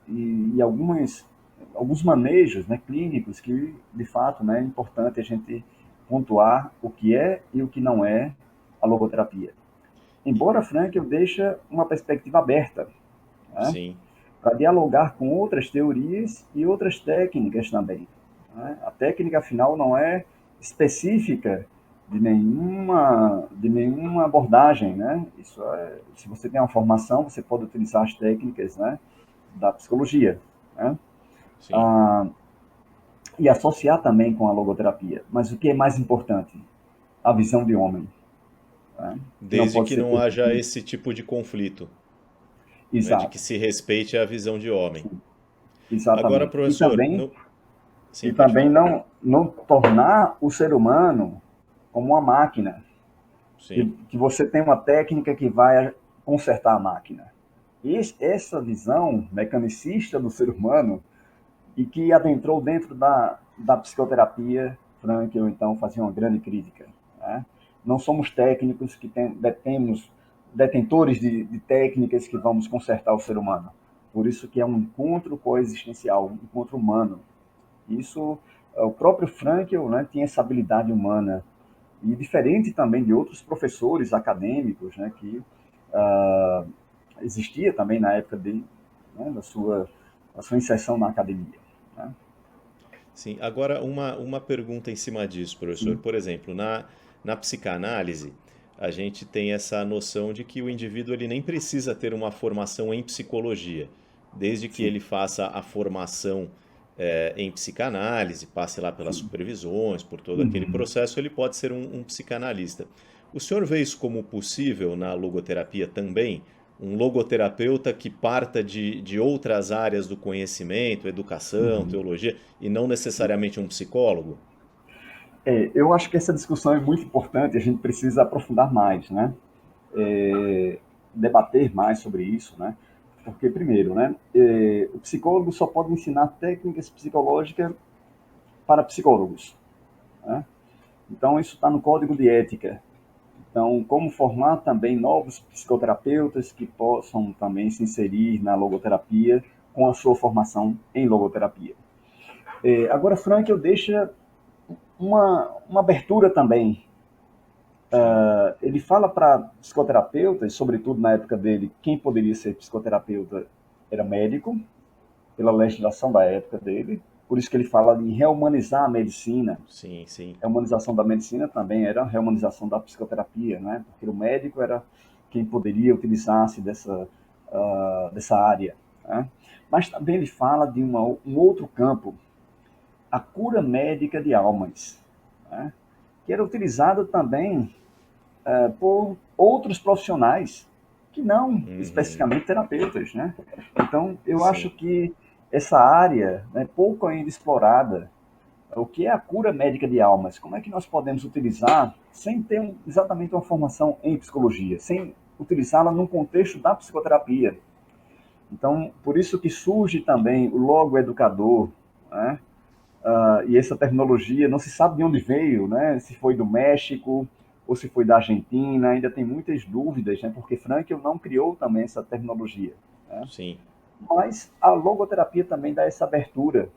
e alguns manejos, né, clínicos que, de fato, né, é importante a gente pontuar o que é e o que não é a logoterapia. e- Embora Frank eu deixe uma perspectiva aberta, né, sim. para dialogar com outras teorias e outras técnicas também. Né? A técnica, afinal, não é específica de nenhuma abordagem. Né? Se você tem uma formação, você pode utilizar as técnicas, né, da psicologia. Né? Sim, Ah, e associar também com a logoterapia. Mas o que é mais importante? A visão de homem, né? Que não desde pode que ser não haja permitida. esse tipo de conflito, né, de que Exato, se respeite a visão de homem. Agora, exatamente. E professor, também sim, pode falar. não tornar o ser humano como uma máquina, Sim, que você tem uma técnica que vai consertar a máquina. E essa visão mecanicista do ser humano e que adentrou dentro da psicoterapia, Frankl, então, fazia uma grande crítica. Né? Não somos técnicos que detemos, detentores de técnicas que vamos consertar o ser humano. Por isso que é um encontro coexistencial, um encontro humano. Isso, o próprio Frankl, né, tinha essa habilidade humana e diferente também de outros professores acadêmicos, né, que uh, existia também na época né, da sua inserção na academia. Né? sim. Agora, uma pergunta em cima disso, professor. Sim. Por exemplo, na psicanálise, a gente tem essa noção de que o indivíduo ele nem precisa ter uma formação em psicologia, desde que Sim, ele faça a formação em psicanálise, passe lá pelas sim. supervisões, por todo aquele Uhum. processo, ele pode ser um psicanalista. O senhor vê isso como possível na logoterapia também? Um logoterapeuta que parta de outras áreas do conhecimento, educação, Uhum. teologia, e não necessariamente um psicólogo? Eu acho que essa discussão é muito importante, a gente precisa aprofundar mais, né? É, debater mais sobre isso, né? Porque, primeiro, né, o psicólogo só pode ensinar técnicas psicológicas para psicólogos. Né? Então, isso está no código de ética. Então, como formar também novos psicoterapeutas que possam também se inserir na logoterapia com a sua formação em logoterapia. Agora, Frank, eu deixo uma abertura também. Sim, Ele fala para psicoterapeutas, sobretudo na época dele, quem poderia ser psicoterapeuta era médico, pela legislação da época dele. Por isso que ele fala de reumanizar a medicina. sim, sim. A humanização da medicina também era a reumanização da psicoterapia, né? Porque o médico era quem poderia utilizar-se dessa área. Né? Mas também ele fala de um outro campo, a cura médica de almas, né? Que era utilizado também por outros profissionais. que não Uhum. especificamente terapeutas, né? Então, eu acho Sim, que essa área é pouco ainda explorada. O que é a cura médica de almas? Como é que nós podemos utilizar sem ter exatamente uma formação em psicologia, sem utilizá-la num contexto da psicoterapia? Então, por isso que surge também o logo educador, né? E essa tecnologia não se sabe de onde veio, né? Se foi do México ou se foi da Argentina, ainda tem muitas dúvidas, né? Porque Frankl não criou também essa tecnologia, né? sim, Mas a logoterapia também dá essa abertura.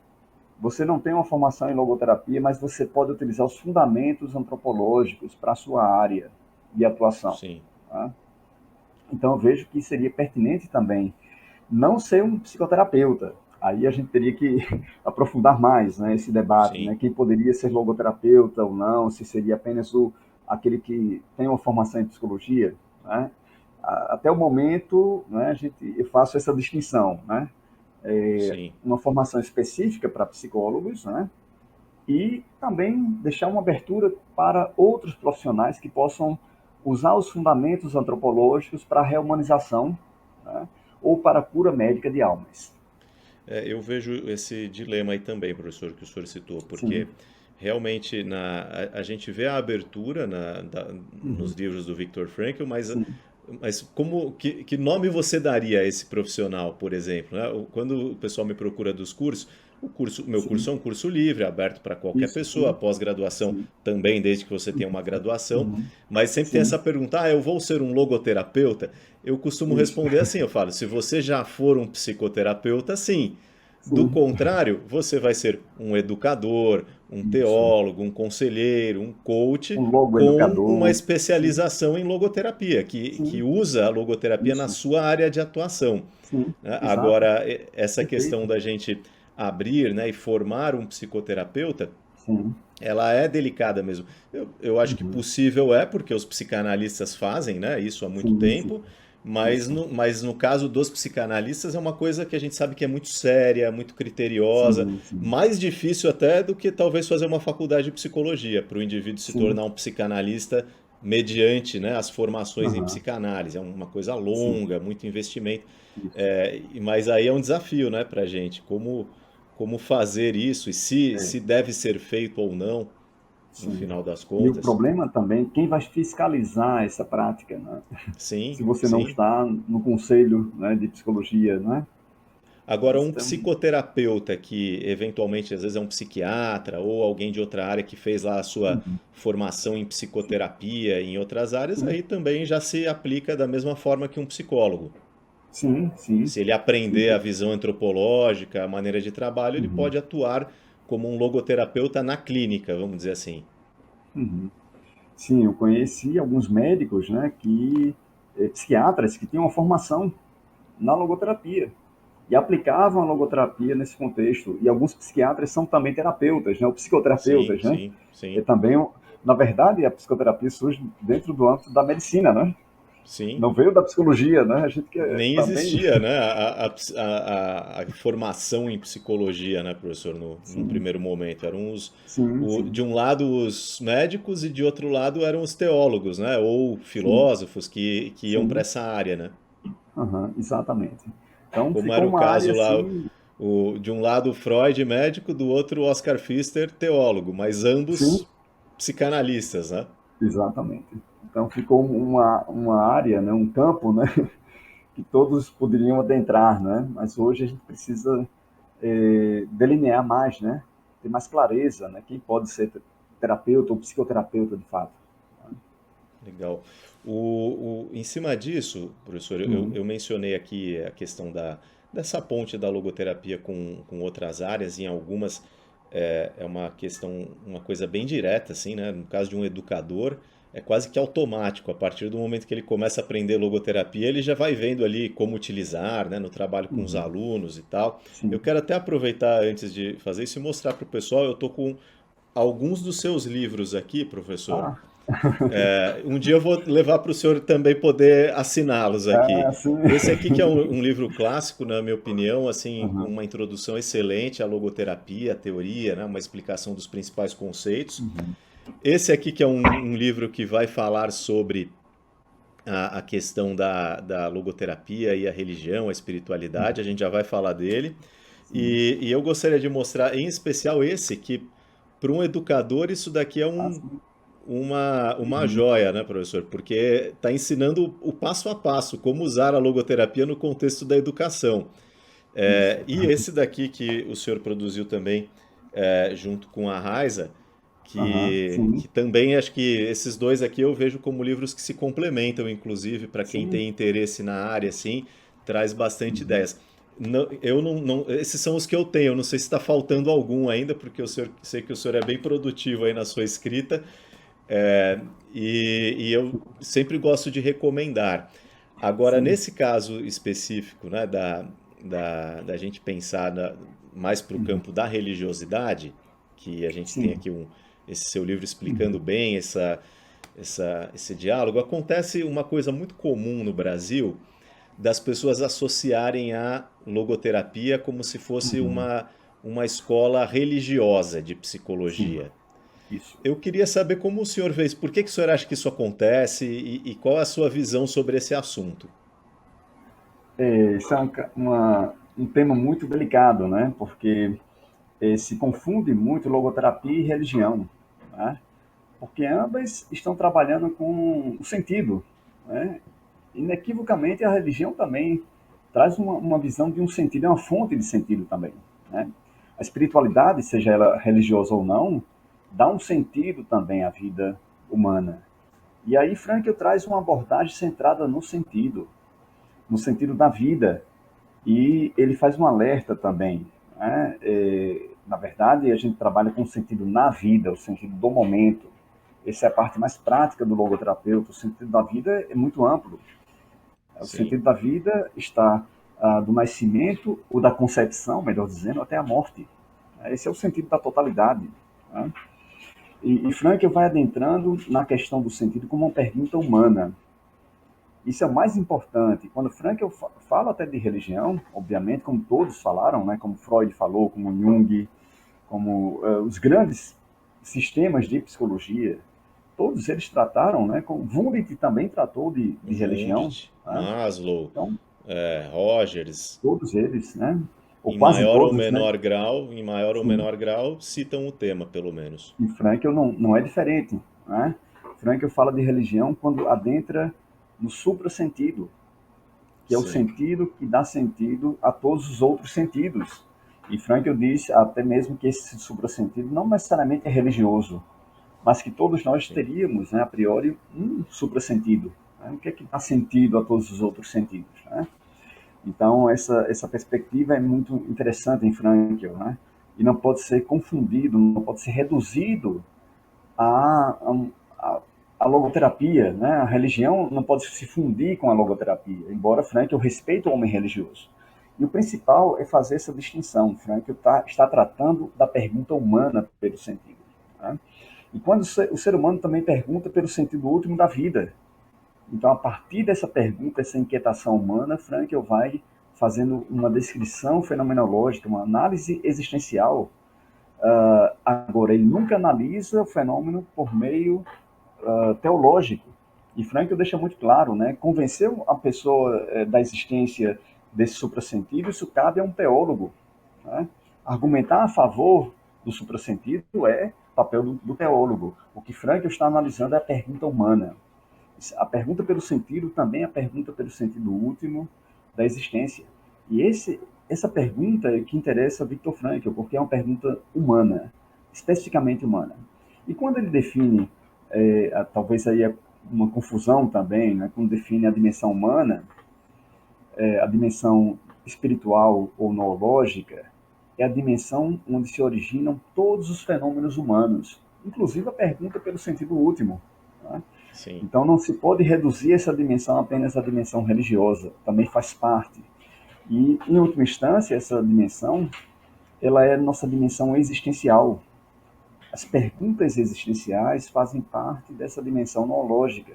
Você não tem uma formação em logoterapia, mas você pode utilizar os fundamentos antropológicos para a sua área de atuação. sim, Tá? Então, eu vejo que seria pertinente também não ser um psicoterapeuta. Aí a gente teria que aprofundar mais, né, esse debate, sim. né, quem poderia ser logoterapeuta ou não, se seria apenas aquele que tem uma formação em psicologia. Né? Até o momento, né, eu faço essa distinção, né? Sim. Uma formação específica para psicólogos, né? E também deixar uma abertura para outros profissionais que possam usar os fundamentos antropológicos para a reumanização, né? Ou para a cura médica de almas. Eu vejo esse dilema aí também, professor, que o senhor citou, Sim. porque realmente a gente vê a abertura nos Uhum. livros do Viktor Frankl, Sim. mas que nome você daria a esse profissional, por exemplo? Né? Quando o pessoal me procura dos cursos, meu curso Sim. é um curso livre, aberto para qualquer Isso, pessoa, a sim. pós-graduação Sim. também, desde que você tenha uma graduação, Uhum. mas sempre tem Sim. essa pergunta: eu vou ser um logoterapeuta? Eu costumo Isso. responder assim, eu falo, se você já for um psicoterapeuta, sim. Do Sim. contrário, você vai ser um educador, um Isso. teólogo, um conselheiro, um coach Um logo com uma educador. Sim. especialização em logoterapia, que Sim. usa a logoterapia na Isso. sua área de atuação. Sim. Né? Exato. Agora, essa questão Perfeito. da gente abrir, né, e formar um psicoterapeuta, Sim. ela é delicada mesmo. Eu acho que Uhum. possível é, porque os psicanalistas fazem, né, isso há muito Sim, sim. tempo, mas Isso. no caso dos psicanalistas é uma coisa que a gente sabe que é muito séria, muito criteriosa, Sim, sim. mais difícil até do que talvez fazer uma faculdade de psicologia, para o indivíduo se Sim. tornar um psicanalista mediante, né, as formações em Aham. psicanálise. É uma coisa Sim. longa, muito investimento. Isso. Mas aí é um desafio, né, para a gente, como fazer isso e se É. deve ser feito ou não, no Sim. final das E o contas. problema também, quem vai fiscalizar essa prática, né? Sim, Se você não sim. está no conselho, né, de psicologia, né? Agora, um Então, psicoterapeuta que eventualmente às vezes é um psiquiatra ou alguém de outra área que fez lá a sua uhum. formação em psicoterapia em outras áreas, Sim, aí também já se aplica da mesma forma que um psicólogo. sim, sim, Se ele sim. aprender a visão antropológica, a maneira de trabalho, ele Uhum, pode atuar como um logoterapeuta na clínica, vamos dizer assim. uhum. Sim, eu conheci alguns médicos, né, psiquiatras que tinham uma formação na logoterapia e aplicavam a logoterapia nesse contexto. E alguns psiquiatras são também terapeutas, né, ou Sim, psicoterapeutas, né? sim, É sim. também, na verdade, a psicoterapia surge dentro do âmbito da medicina, né? Sim, Não veio da psicologia, né? A gente que nem também. existia, né, a formação em psicologia, né, professor, num Sim, primeiro momento. Eram sim, sim, de um lado os médicos e de outro lado eram os teólogos, né, ou sim, filósofos que iam para sim. essa área, né. Aham, exatamente. Então Como ficou era o uma área caso lá, assim. de um lado Freud, médico, do outro Oscar Pfister, teólogo, mas Sim, ambos psicanalistas, né. exatamente. Então ficou uma área, né, um campo, né, que todos poderiam adentrar, né? Mas hoje a gente precisa delinear mais, né? Ter mais clareza, né? Quem pode ser terapeuta ou psicoterapeuta de fato. Legal. Em cima disso, professor, Uhum. eu mencionei aqui a questão dessa ponte da logoterapia com outras áreas, em algumas é uma questão, uma coisa bem direta, assim, né? No caso de um educador, é quase que automático. A partir do momento que ele começa a aprender logoterapia, ele já vai vendo ali como utilizar, né? No trabalho com os Uhum. alunos e tal. Eu Sim. quero até aproveitar antes de fazer isso e mostrar para o pessoal, eu estou com alguns dos seus livros aqui, professor. Ah, Um dia eu vou levar para o senhor também poder assiná-los aqui. sim. Esse aqui que é um livro clássico, na minha opinião, assim, com Uhum. uma introdução excelente à logoterapia, à teoria, né, uma explicação dos principais conceitos. Uhum. Esse aqui que é um livro que vai falar sobre a questão da logoterapia e a religião, a espiritualidade, a gente já vai falar dele. Sim. E eu gostaria de mostrar, em especial esse, que para um educador isso daqui é Ah, sim. uma Uhum. joia, né, professor? Porque está ensinando o passo a passo, como usar a logoterapia no contexto da educação. Isso. E esse daqui que o senhor produziu também, junto com a Raiza, Aham, que sim, também acho que esses dois aqui eu vejo como livros que se complementam, inclusive, para quem sim. tem interesse na área, assim, traz bastante Uhum. ideias. Eu esses são os que eu tenho, eu não sei se está faltando algum ainda, porque sei que o senhor é bem produtivo aí na sua escrita, é, e eu sempre gosto de recomendar. Agora, Sim. nesse caso específico, né, da gente pensar mais para o Uhum. campo da religiosidade, que a gente tem Sim. aqui esse seu livro explicando Uhum. bem esse diálogo, acontece uma coisa muito comum no Brasil das pessoas associarem a logoterapia como se fosse Uhum. uma escola religiosa de Sim. psicologia. Isso. Eu queria saber como o senhor vê isso. Por que que o senhor acha que isso acontece e qual a sua visão sobre esse assunto? Isso é um tema muito delicado, né? Porque se confunde muito logoterapia e religião, né? Porque ambas estão trabalhando com o sentido, né? Inequivocamente, a religião também traz uma visão de um sentido, é uma fonte de sentido também, né? A espiritualidade, seja ela religiosa ou não, dá um sentido também à vida humana. E aí Frankl traz uma abordagem centrada no sentido da vida, e ele faz um alerta também, né? Na verdade, a gente trabalha com o sentido na vida, o sentido do momento. Essa é a parte mais prática do logoterapeuta. O sentido da vida é muito amplo. O Sim, sentido da vida está do nascimento, ou da concepção, melhor dizendo, até a morte. Esse é o sentido da totalidade, né? E Frankl vai adentrando na questão do sentido como uma pergunta humana. Isso é o mais importante. Quando Frankl fala até de religião, obviamente, como todos falaram, né, como Freud falou, como Jung, como os grandes sistemas de psicologia, todos eles trataram, né, como Wundt também tratou de religião, Wundt, né? Maslow, Então, Rogers, todos eles, né, ou quase todos, né, em maior ou sim, menor grau, citam o tema, pelo menos. e Frankl não é diferente, né? Frankl fala de religião quando adentra no suprasentido, que é o Sim, sentido que dá sentido a todos os outros sentidos. E Frankl diz até mesmo que esse suprassentido não necessariamente é religioso, mas que todos nós sim. teríamos, né, a priori, um suprassentido. Né? O que é que dá sentido a todos os outros sentidos? Né? Então, essa perspectiva é muito interessante em Frankl, né? E não pode ser confundido, não pode ser reduzido a, a, a logoterapia, né? A religião não pode se fundir com a logoterapia, embora Frankl respeite o homem religioso. E o principal é fazer essa distinção. Frankl está tratando da pergunta humana pelo sentido. Né? E quando o ser humano também pergunta pelo sentido último da vida. Então, a partir dessa pergunta, essa inquietação humana, Frankl vai fazendo uma descrição fenomenológica, uma análise existencial. Agora, ele nunca analisa o fenômeno por meio teológico. E Frankl deixa muito claro, né? Convencer a pessoa da existência desse suprassentido, isso cabe a um teólogo. Né? Argumentar a favor do suprassentido é papel do teólogo. O que Frankl está analisando é a pergunta humana. A pergunta pelo sentido também é a pergunta pelo sentido último da existência. E essa pergunta é que interessa a Viktor Frankl, porque é uma pergunta humana, especificamente humana. E quando ele define, talvez aí é uma confusão também, né, quando define a dimensão humana, a dimensão espiritual ou noológica, é a dimensão onde se originam todos os fenômenos humanos, inclusive a pergunta pelo sentido último. Né? Sim. Então não se pode reduzir essa dimensão apenas à dimensão religiosa, também faz parte. E, em última instância, essa dimensão, ela é nossa dimensão existencial. As perguntas existenciais fazem parte dessa dimensão noológica.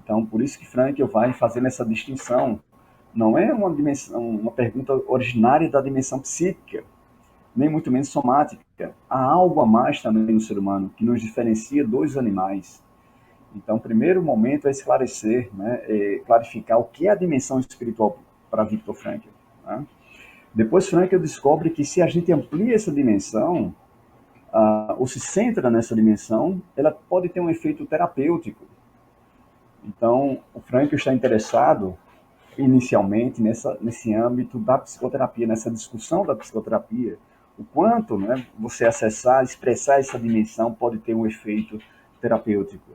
Então, por isso que Frankl vai fazendo essa distinção. Não é uma dimensão, uma pergunta originária da dimensão psíquica, nem muito menos somática. Há algo a mais também no ser humano que nos diferencia dos animais. Então, o primeiro momento é esclarecer, né, clarificar o que é a dimensão espiritual para Viktor Frankl. Né? Depois, Frankl descobre que se a gente amplia essa dimensão, ou se centra nessa dimensão, ela pode ter um efeito terapêutico. Então, o Frankl está interessado inicialmente nesse âmbito da psicoterapia, nessa discussão da psicoterapia, o quanto, né, você acessar, expressar essa dimensão pode ter um efeito terapêutico.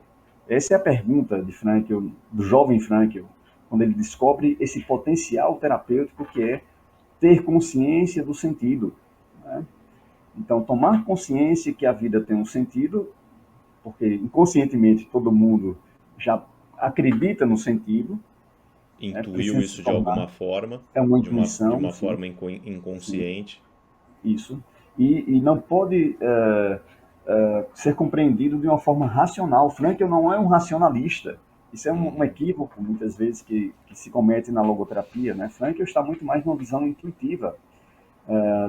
Essa é a pergunta de Frankl, do jovem Frankl, quando ele descobre esse potencial terapêutico que é ter consciência do sentido. Né? Então, tomar consciência que a vida tem um sentido, porque inconscientemente todo mundo já acredita no sentido, Intuiu precisa se isso de tornar. alguma forma, É uma de intuição, uma sim, forma sim, inconsciente. isso. E não pode ser compreendido de uma forma racional. Frankl não é um racionalista. Isso é um Uhum. equívoco, muitas vezes, que se comete na logoterapia. Né? Frankl está muito mais numa visão intuitiva,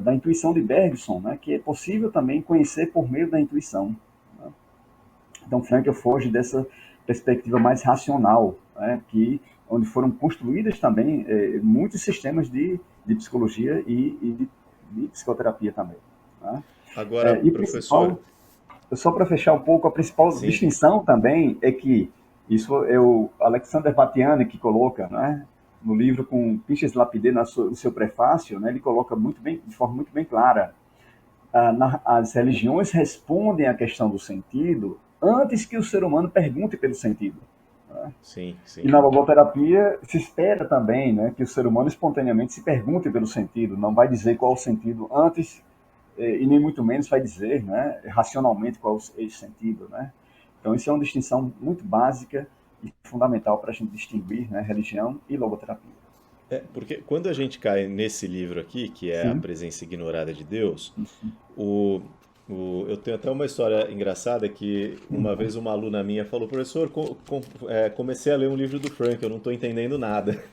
da intuição de Bergson, né? Que é possível também conhecer por meio da intuição. Né? Então, Frankl foge dessa perspectiva mais racional, né? Onde foram construídas também muitos sistemas de psicologia de psicoterapia também. Né? Agora, E o professor, principal, só para fechar um pouco, a principal sim, distinção também é que isso é o Alexander Batiani que coloca, né, no livro com Pinches Lapide no seu prefácio, né, ele coloca muito bem, de forma muito bem clara, as religiões respondem à questão do sentido antes que o ser humano pergunte pelo sentido. Né? sim, E sim. na logoterapia se espera também, né, que o ser humano espontaneamente se pergunte pelo sentido, não vai dizer qual o sentido antes e nem muito menos vai dizer, né, racionalmente qual é esse sentido, né? Então isso é uma distinção muito básica e fundamental para a gente distinguir, né, religião e logoterapia. Porque quando a gente cai nesse livro aqui, que é A Sim, Presença Ignorada de Deus, isso. o, eu tenho até uma história engraçada que uma vez uma aluna minha falou, professor, comecei a ler um livro do Frank, eu não estou entendendo nada.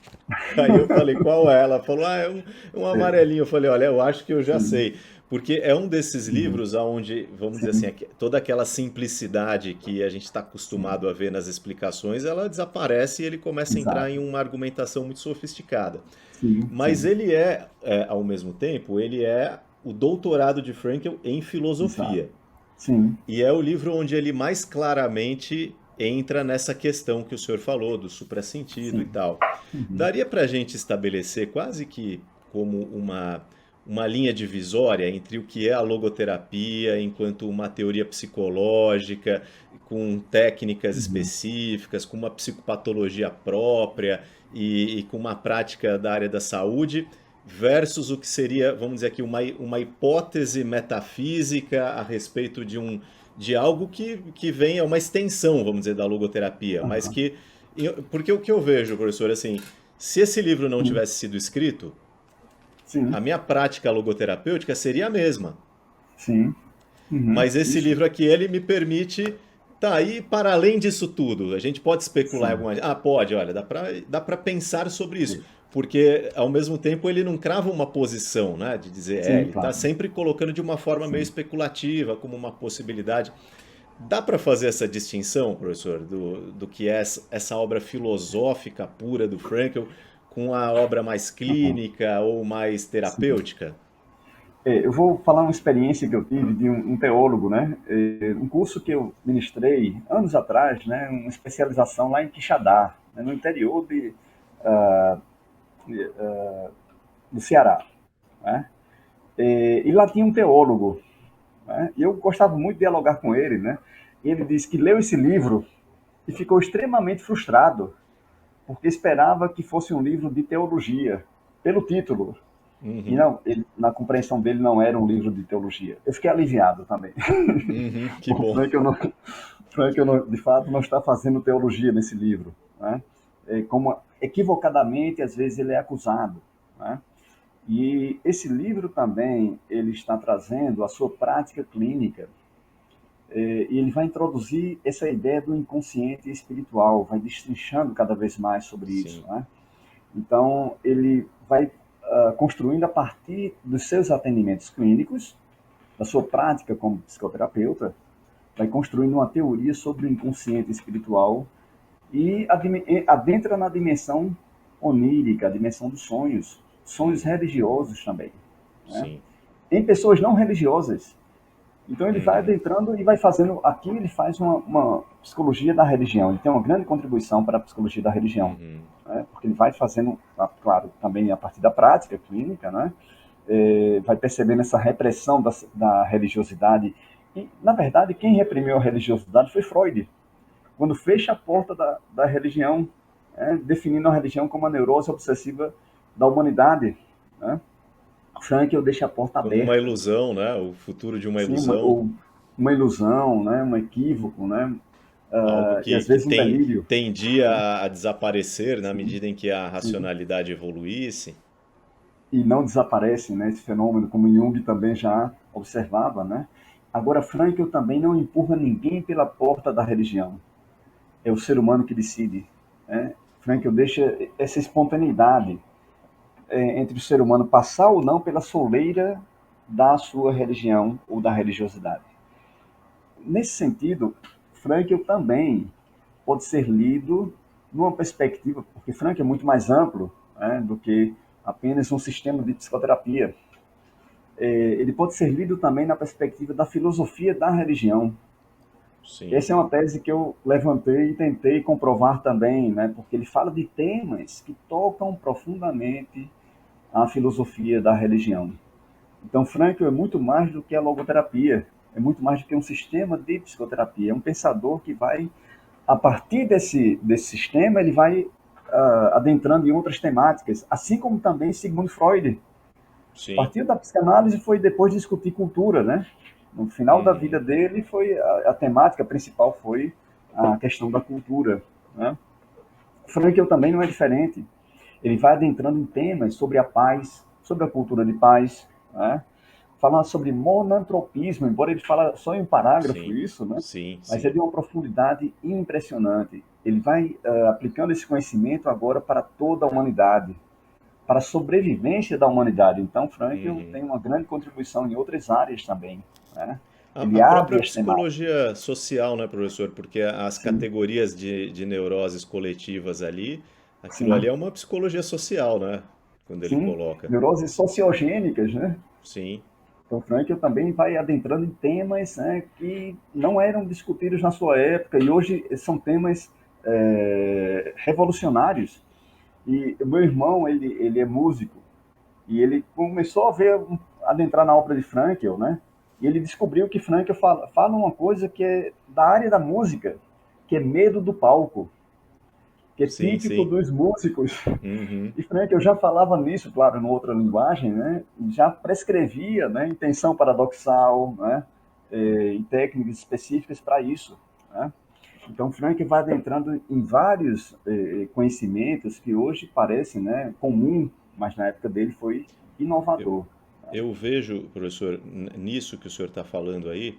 Aí eu falei, qual é? Ela falou, é um É, amarelinho. Eu falei, olha, eu acho que eu já sim, sei. Porque é um desses uhum, livros onde, vamos dizer assim, sim, toda aquela simplicidade que a gente está sim, acostumado a ver nas explicações, ela desaparece e ele começa a entrar em exato. uma argumentação muito sofisticada. Sim, Mas sim, ele ao mesmo tempo, ele é o doutorado de Frankl em exato. filosofia. Sim, E é o livro onde ele mais claramente entra nessa questão que o senhor falou, do suprassentido e sim. tal. Uhum, Daria para a gente estabelecer quase que como uma linha divisória entre o que é a logoterapia enquanto uma teoria psicológica, com técnicas uhum, específicas, com uma psicopatologia própria e com uma prática da área da saúde, versus o que seria, vamos dizer aqui, uma hipótese metafísica a respeito de algo que vem, é uma extensão, vamos dizer, da logoterapia, mas aham, que. Porque o que eu vejo, professor, assim, se esse livro não sim, tivesse sido escrito, sim, a minha prática logoterapêutica seria a mesma. sim, uhum, Mas esse isso, livro aqui, ele me permite. Tá, aí para além disso tudo, a gente pode especular em sim, alguma. Ah, pode, olha, dá pra pensar sobre isso. Porque, ao mesmo tempo, ele não crava uma posição, né? De dizer, sim, ele está claro, sempre colocando de uma forma meio sim. especulativa, como uma possibilidade. Dá para fazer essa distinção, professor, do que é essa obra filosófica pura do Frankl com a obra mais Aham, clínica ou mais sim. terapêutica? Eu vou falar uma experiência que eu tive de um teólogo, né? Um curso que eu ministrei anos atrás, né? Uma especialização lá em Quixadá, né? No interior do Ceará, né? E lá tinha um teólogo, né? E eu gostava muito de dialogar com ele, né? E ele disse que leu esse livro e ficou extremamente frustrado, porque esperava que fosse um livro de teologia, pelo título. E Uhum, não, na compreensão dele não era um livro de teologia. Eu fiquei aliviado também. uhum, que O bom. Frank de fato, não está fazendo teologia nesse livro. Né? Como equivocadamente, às vezes, ele é acusado. Né? E esse livro também, ele está trazendo a sua prática clínica. E ele vai introduzir essa ideia do inconsciente espiritual, vai destrinchando cada vez mais sobre isso. Sim. Né? Então, ele vai construindo a partir dos seus atendimentos clínicos, da sua prática como psicoterapeuta, vai construindo uma teoria sobre o inconsciente espiritual e adentra na dimensão onírica, a dimensão dos sonhos, sonhos religiosos também, né? Sim. Em pessoas não religiosas. Então ele vai Uhum. adentrando e vai fazendo, aqui ele faz uma psicologia da religião, ele tem uma grande contribuição para a psicologia da religião, Uhum. né? Porque ele vai fazendo, claro, também a partir da prática clínica, né? Vai percebendo essa repressão da religiosidade. E, na verdade, quem reprimiu a religiosidade foi Freud, quando fecha a porta da religião, definindo a religião como a neurose obsessiva da humanidade, né? Frankl deixa a porta Como uma aberta, ilusão, né? O futuro de uma sim, ilusão, uma ilusão, né? Um equívoco, né? algo E às que vezes um delírio, né? tendia a desaparecer na Sim, medida em que a sim. racionalidade evoluísse. E não desaparece, né? Esse fenômeno, como Jung também já observava, né? Agora, Frankl também não empurra ninguém pela porta da religião. É o ser humano que decide, né? Frankl deixa essa espontaneidade entre o ser humano passar ou não pela soleira da sua religião ou da religiosidade. Nesse sentido, Frankl também pode ser lido numa perspectiva, porque Frankl é muito mais amplo, né, do que apenas um sistema de psicoterapia. Ele pode ser lido também na perspectiva da filosofia da religião. Sim. Essa é uma tese que eu levantei e tentei comprovar também, né, porque ele fala de temas que tocam profundamente a filosofia da religião. Então, Frankl é muito mais do que a logoterapia, é muito mais do que um sistema de psicoterapia, é um pensador que vai, a partir desse sistema, ele vai adentrando em outras temáticas, assim como também Sigmund Freud. Sim. Partiu da psicanálise foi depois de discutir cultura, né? No final da vida Uhum. dele, foi a temática principal foi a questão da cultura, né? Frankl também não é diferente. Ele vai adentrando em temas sobre a paz, sobre a cultura de paz, né? Falando sobre monantropismo, embora ele fale só em um parágrafo Sim. isso, né? Sim. Mas é Sim. de uma profundidade impressionante. Ele vai aplicando esse conhecimento agora para toda a humanidade, para a sobrevivência da humanidade. Então, Frankl Uhum. tem uma grande contribuição em outras áreas também, né? A Ele própria abre as temáticas. psicologia social, né, professor? Porque as Sim, categorias de neuroses coletivas ali, aquilo ali sim, é uma psicologia social, né? Quando ele sim. coloca. Neuroses sociogênicas, né? Sim. Então, Frankl também vai adentrando em temas, né, que não eram discutidos na sua época e hoje são temas revolucionários. E o meu irmão, ele é músico e ele começou a ver, adentrar na obra de Frankl, né? E ele descobriu que Frankl fala uma coisa que é da área da música, que é medo do palco, que é Sim, típico sim. dos músicos. Uhum. E Frankl já falava nisso, claro, em outra linguagem, né? Já prescrevia, né, intenção paradoxal, né, e técnicas específicas para isso, né? Então, Frankl vai adentrando em vários conhecimentos que hoje parecem, né, comum, mas na época dele foi Eu, inovador. eu vejo, professor, nisso que o senhor está falando aí,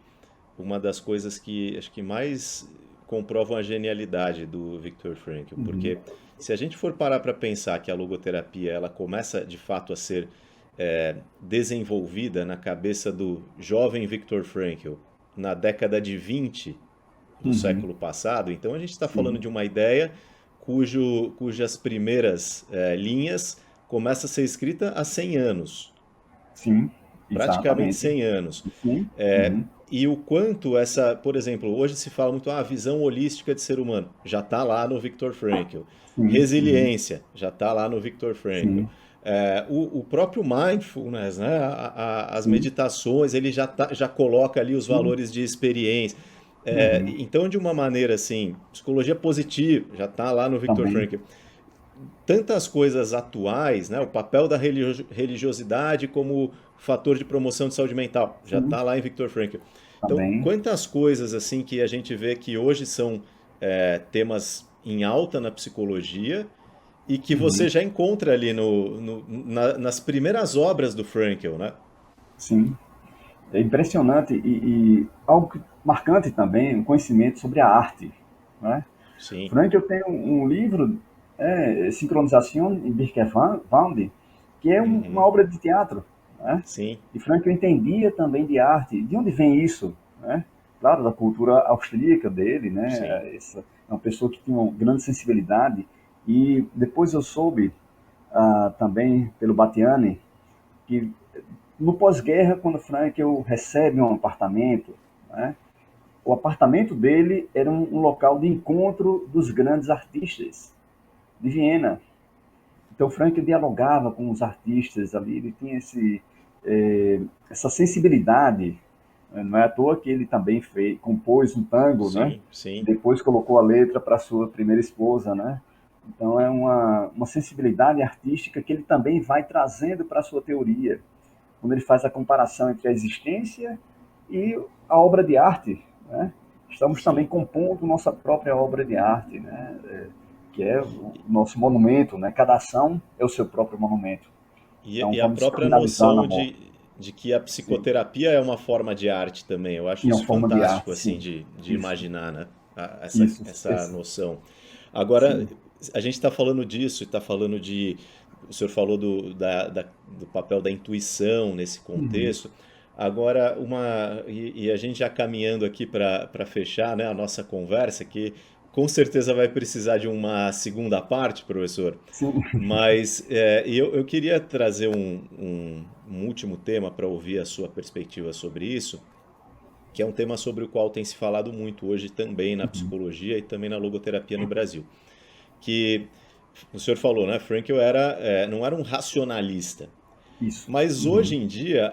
uma das coisas que acho que mais comprovam a genialidade do Viktor Frankl, Uhum. porque se a gente for parar para pensar que a logoterapia ela começa de fato a ser desenvolvida na cabeça do jovem Viktor Frankl na década de 20 do Uhum. século passado, então a gente está falando Sim, de uma ideia cujas primeiras linhas começa a ser escrita há 100 anos, sim, praticamente exatamente. 100 anos. Sim, uhum. E o quanto essa, por exemplo, hoje se fala muito a visão holística de ser humano, já está lá no Viktor Frankl. Sim, uhum. Resiliência, já está lá no Viktor Frankl. Sim, O próprio mindfulness, né? As sim, meditações, ele já coloca ali os sim, valores de experiência. uhum. Então, de uma maneira assim, psicologia positiva, já está lá no Viktor Também, Frankl. Tantas coisas atuais, né? O papel da religiosidade como fator de promoção de saúde mental, já sim, está lá em Viktor Frankl. Então, também. quantas coisas assim que a gente vê que hoje são temas em alta na psicologia e que você Uhum. já encontra ali nas primeiras obras do Frankl, né? Sim. É impressionante e algo marcante também, o conhecimento sobre a arte, né? Sim. Frankl tem um livro, Sincronização em Birkewandt, que é uma Uhum. obra de teatro, né? Sim. E Frankl entendia também de arte. De onde vem isso, né? claro, da cultura austríaca dele, sim, né? Essa, é uma pessoa que tinha uma grande sensibilidade. E depois eu soube também pelo Batiani que no pós-guerra, quando Frankel recebe um apartamento, né, o apartamento dele era um local de encontro dos grandes artistas de Viena. Então, Frank dialogava com os artistas ali, ele tinha essa sensibilidade. Não é à toa que ele também compôs um tango, né? sim, sim. Depois colocou a letra para sua primeira esposa, né? Então, é uma sensibilidade artística que ele também vai trazendo para a sua teoria, quando ele faz a comparação entre a existência e a obra de arte, né? Estamos também Sim. compondo nossa própria obra de arte, né? Que é o nosso monumento, né? Cada ação é o seu próprio monumento. Então E a vamos própria finalizar na noção morte. de que a Sim. psicoterapia é uma forma de arte também. Eu acho E é uma isso forma de fantástico, arte, assim, sim. de Isso, imaginar, né? isso, Essa noção. Agora, sim. a gente está falando disso, está falando de. O senhor falou do papel da intuição nesse Uhum. contexto. Agora, e a gente já caminhando aqui para fechar, né, a nossa conversa, que com certeza vai precisar de uma segunda parte, professor. Sim. Mas eu queria trazer um último tema para ouvir a sua perspectiva sobre isso, que é um tema sobre o qual tem se falado muito hoje também na Uhum. psicologia e também na logoterapia no Brasil. Que o senhor falou, né? Frankl não era um racionalista. Isso. Mas hoje Uhum. em dia,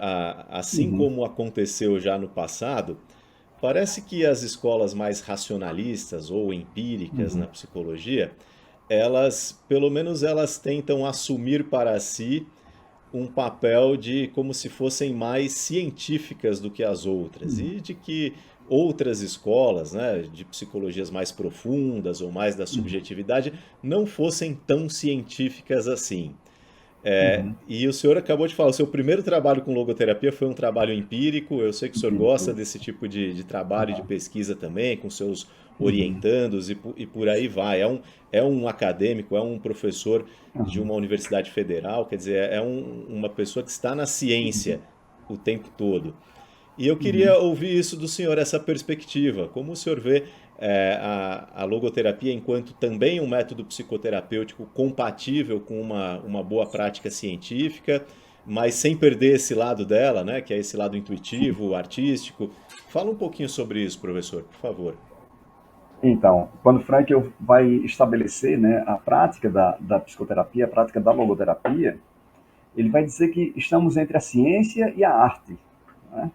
assim Uhum. como aconteceu já no passado, parece que as escolas mais racionalistas ou empíricas na Uhum. psicologia, elas, pelo menos elas tentam assumir para si um papel de como se fossem mais científicas do que as outras Uhum. e de que outras escolas, né, de psicologias mais profundas ou mais da Uhum. subjetividade não fossem tão científicas assim. Uhum. E o senhor acabou de falar, o seu primeiro trabalho com logoterapia foi um trabalho empírico. Eu sei que o senhor gosta Empírico. desse tipo de trabalho e de Uhum. pesquisa também, com seus Uhum. orientandos e por aí vai. É um acadêmico, é um professor de Uhum. uma universidade federal, quer dizer, uma pessoa que está na ciência o tempo todo. E eu Uhum. queria ouvir isso do senhor, essa perspectiva. Como o senhor vê a logoterapia enquanto também um método psicoterapêutico compatível com uma boa prática científica, mas sem perder esse lado dela, né, que é esse lado intuitivo, artístico. Fala um pouquinho sobre isso, professor, por favor. Então, quando Frankl vai estabelecer, né, a prática da psicoterapia, a prática da logoterapia, ele vai dizer que estamos entre a ciência e a arte. Né?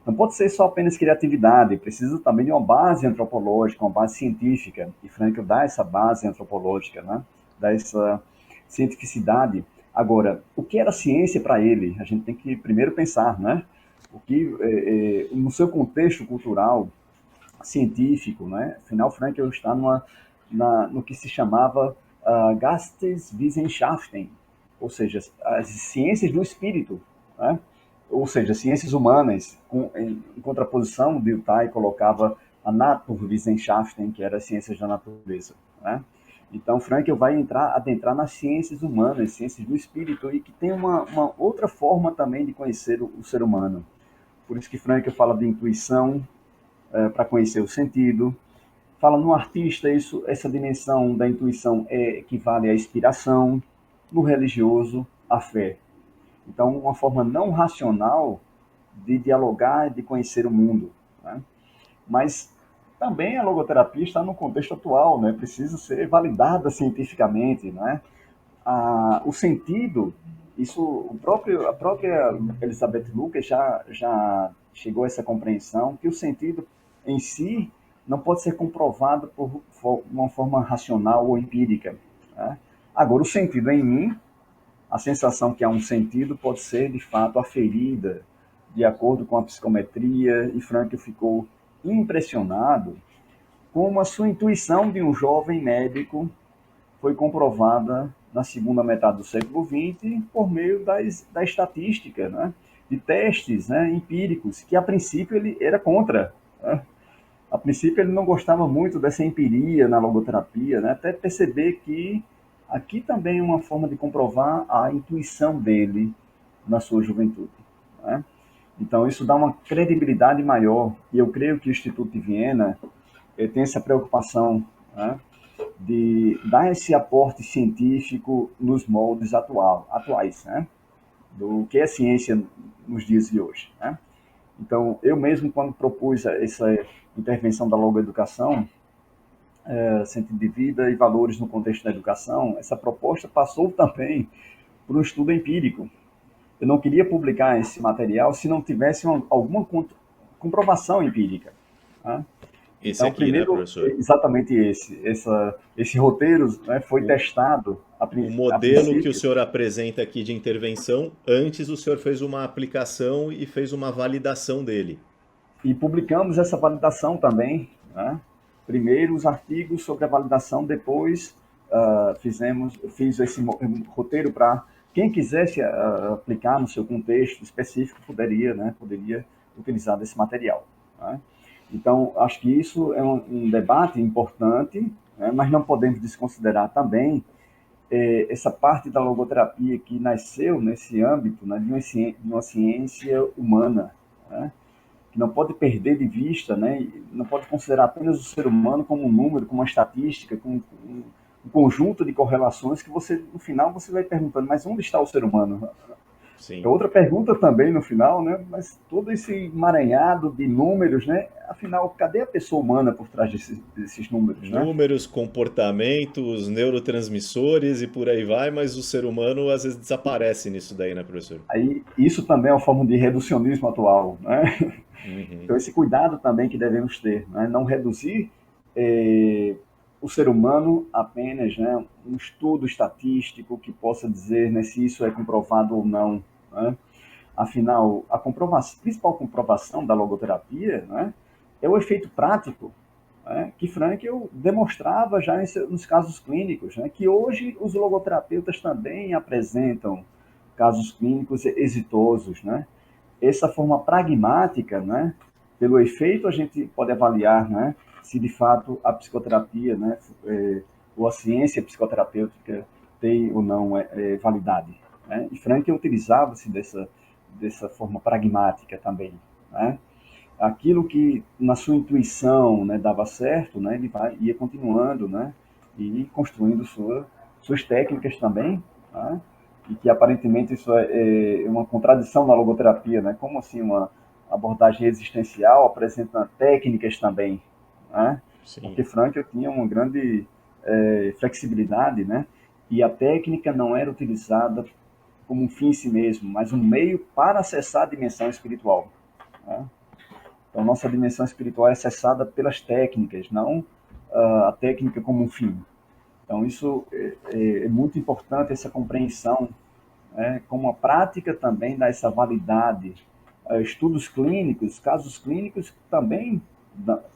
Não pode ser só apenas criatividade, precisa também de uma base antropológica, uma base científica. E Frankl dá essa base antropológica, né? Dá essa cientificidade. Agora, o que era ciência para ele? A gente tem que primeiro pensar, né? O que, no seu contexto cultural, científico, né? Afinal, Frankl está no que se chamava Geisteswissenschaften, ou seja, as ciências do espírito, né? Ou seja, ciências humanas, em contraposição, Dilthey colocava a Naturwissenschaften, que era as ciências da natureza, né? Então, Frankl vai adentrar nas ciências humanas, ciências do espírito, e que tem uma outra forma também de conhecer o ser humano. Por isso que Frankl fala de intuição, para conhecer o sentido. Fala no artista, essa dimensão da intuição equivale à inspiração, no religioso, à fé. Então, uma forma não racional de dialogar, de conhecer o mundo. Né? Mas também a logoterapia está no contexto atual, né? Precisa ser validada cientificamente. Né? O sentido, a própria Elizabeth Lucas já chegou a essa compreensão que o sentido em si não pode ser comprovado por uma forma racional ou empírica. Né? Agora, o sentido em mim, a sensação que há um sentido pode ser de fato aferida de acordo com a psicometria, e Frankl ficou impressionado como a sua intuição de um jovem médico foi comprovada na segunda metade do século XX por meio da estatística, né? De testes, né, empíricos, que a princípio ele era contra. Né? A princípio ele não gostava muito dessa empiria na logoterapia, né? Até perceber que aqui também é uma forma de comprovar a intuição dele na sua juventude. Né? Então, isso dá uma credibilidade maior, e eu creio que o Instituto de Viena tem essa preocupação, né, de dar esse aporte científico nos moldes atuais, né, do que é ciência nos dias de hoje, né? Então, eu mesmo, quando propus essa intervenção da logoeducação, sentido de vida e valores no contexto da educação, essa proposta passou também por um estudo empírico. Eu não queria publicar esse material se não tivesse alguma comprovação empírica, né? Esse Então, aqui, né, primeiro, professor? exatamente esse roteiro, né, foi O, testado o a modelo que o princípio senhor apresenta aqui de intervenção, antes o senhor fez uma aplicação e fez uma validação dele. e publicamos essa validação também, né? Primeiro os artigos sobre a validação, depois fiz esse roteiro para quem quisesse aplicar no seu contexto específico poderia, né, poderia utilizar desse material, né? Então, acho que isso é um debate importante, né, mas não podemos desconsiderar também essa parte da logoterapia que nasceu nesse âmbito, né, de uma ciência humana, né, que não pode perder de vista, né, não pode considerar apenas o ser humano como um número, como uma estatística, como um conjunto de correlações que você, no final, você vai perguntando, mas onde está o ser humano? É Sim. outra pergunta também no final, né? Mas todo esse emaranhado de números, né? Afinal, cadê a pessoa humana por trás desses números, né? Números, comportamentos, neurotransmissores e por aí vai, mas o ser humano às vezes desaparece nisso daí, né, professor? Aí, isso também é uma forma de reducionismo atual, né? Uhum. Então, esse cuidado também que devemos ter, né? Não reduzir o ser humano apenas, né, um estudo estatístico que possa dizer, né, se isso é comprovado ou não, né? Afinal, a principal comprovação da logoterapia, né, é o efeito prático, né, que Frankl demonstrava já nos casos clínicos, né, que hoje os logoterapeutas também apresentam casos clínicos exitosos, né? Essa forma pragmática, né, pelo efeito a gente pode avaliar, né, se de fato a psicoterapia, né, ou a ciência psicoterapêutica tem ou não validade, né? E Frankl utilizava-se dessa forma pragmática também, né? Aquilo que na sua intuição, né, dava certo, né, ele ia continuando, né, e construindo suas técnicas também, né, e que aparentemente isso é uma contradição na logoterapia, né, como assim uma abordagem existencial apresenta técnicas também, né, Sim. porque Frankl tinha uma grande flexibilidade, né, e a técnica não era utilizada como um fim em si mesmo, mas um meio para acessar a dimensão espiritual, né? Então, nossa dimensão espiritual é acessada pelas técnicas, não a técnica como um fim. Então, isso é muito importante, essa compreensão, né, como a prática também dá essa validade. Estudos clínicos, casos clínicos também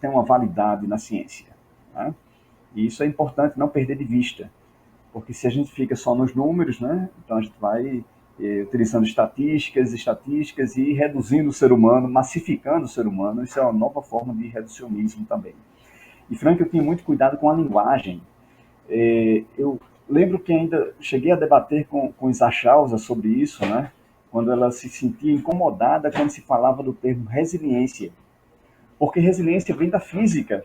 têm uma validade na ciência, né? E isso é importante não perder de vista, porque se a gente fica só nos números, né, então a gente vai utilizando estatísticas e reduzindo o ser humano, massificando o ser humano. Isso é uma nova forma de reducionismo também. E Frank, eu tinha muito cuidado com a linguagem. Eu lembro que ainda cheguei a debater com Isa Chausa sobre isso, né, quando ela se sentia incomodada quando se falava do termo resiliência, porque resiliência vem da física,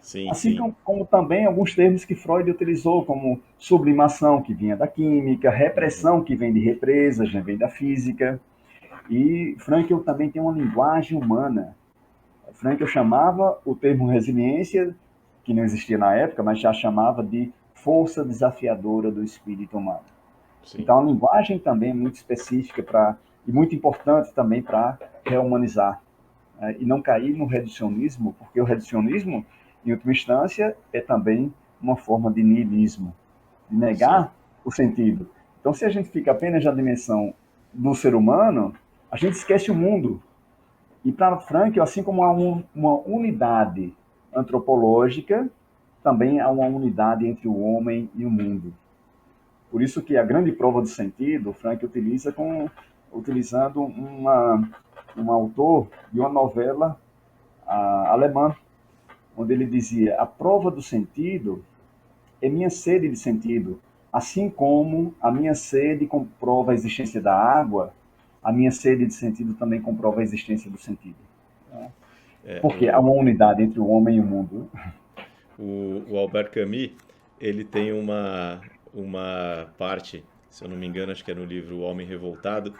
Sim, assim sim. como também alguns termos que Freud utilizou, como sublimação, que vinha da química, Uhum. repressão, que vem de represas, né, vem da física. E Frankl também tem uma linguagem humana. Frankl chamava o termo resiliência, que não existia na época, mas já chamava de força desafiadora do espírito humano. Sim. Então, a linguagem também é muito específica e muito importante também para rehumanizar, né, e não cair no reducionismo, porque o reducionismo, em última instância, é também uma forma de niilismo, de Sim. negar o sentido. Então, se a gente fica apenas na dimensão do ser humano, a gente esquece o mundo. E para Frankl, assim como há uma unidade antropológica, também há uma unidade entre o homem e o mundo. Por isso que a grande prova do sentido, o Frank utilizando um autor de uma novela alemã, onde ele dizia: a prova do sentido é minha sede de sentido, assim como a minha sede comprova a existência da água, a minha sede de sentido também comprova a existência do sentido. Né? É, Porque há uma unidade entre o homem e o mundo. o Albert Camus, ele tem uma parte, se eu não me engano, acho que é no livro O Homem Revoltado,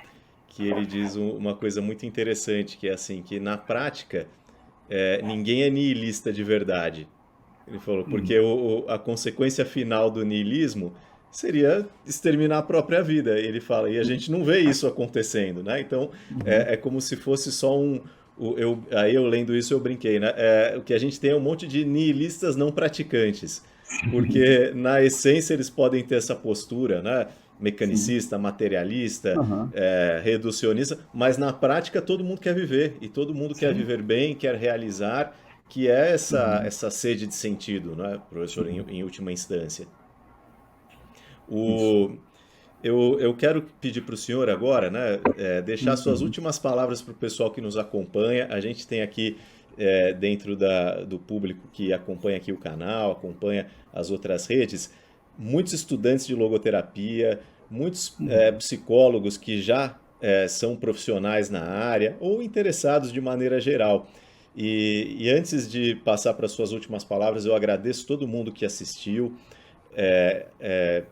que ele diz uma coisa muito interessante, que é assim, que na prática ninguém é nihilista de verdade. Ele falou, porque a consequência final do niilismo seria exterminar a própria vida. Ele fala, e a gente não vê isso acontecendo, né? Então, é como se fosse só aí eu lendo isso eu brinquei, né? O que a gente tem é um monte de nihilistas não praticantes, porque na essência eles podem ter essa postura, né? Sim. Mecanicista, materialista, Uhum. reducionista, mas na prática todo mundo quer viver, e todo mundo quer Sim. viver bem, quer realizar, que é Uhum. essa sede de sentido, não é, professor, Sim. em última instância. Isso. O, eu quero pedir para o senhor agora, né, deixar suas Uhum. últimas palavras para o pessoal que nos acompanha. A gente tem aqui, dentro do público que acompanha aqui o canal, acompanha as outras redes, muitos estudantes de logoterapia, muitos Uhum. psicólogos que já são profissionais na área ou interessados de maneira geral. E antes de passar para suas últimas palavras, eu agradeço todo mundo que assistiu.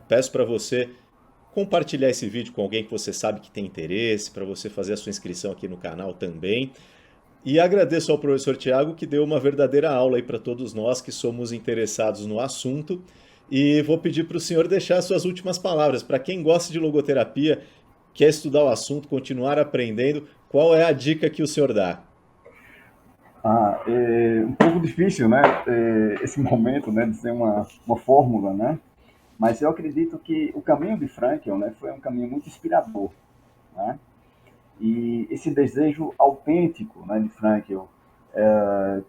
Peço para você compartilhar esse vídeo com alguém que você sabe que tem interesse, para você fazer a sua inscrição aqui no canal também. E agradeço ao professor Tiago que deu uma verdadeira aula aí para todos nós que somos interessados no assunto. E vou pedir para o senhor deixar suas últimas palavras. Para quem gosta de logoterapia, quer estudar o assunto, continuar aprendendo, qual é a dica que o senhor dá? É um pouco difícil, né? Esse momento, né, de ser uma fórmula, né? Mas eu acredito que o caminho de Frankel, né, foi um caminho muito inspirador, né? E esse desejo autêntico, né, de Frankel,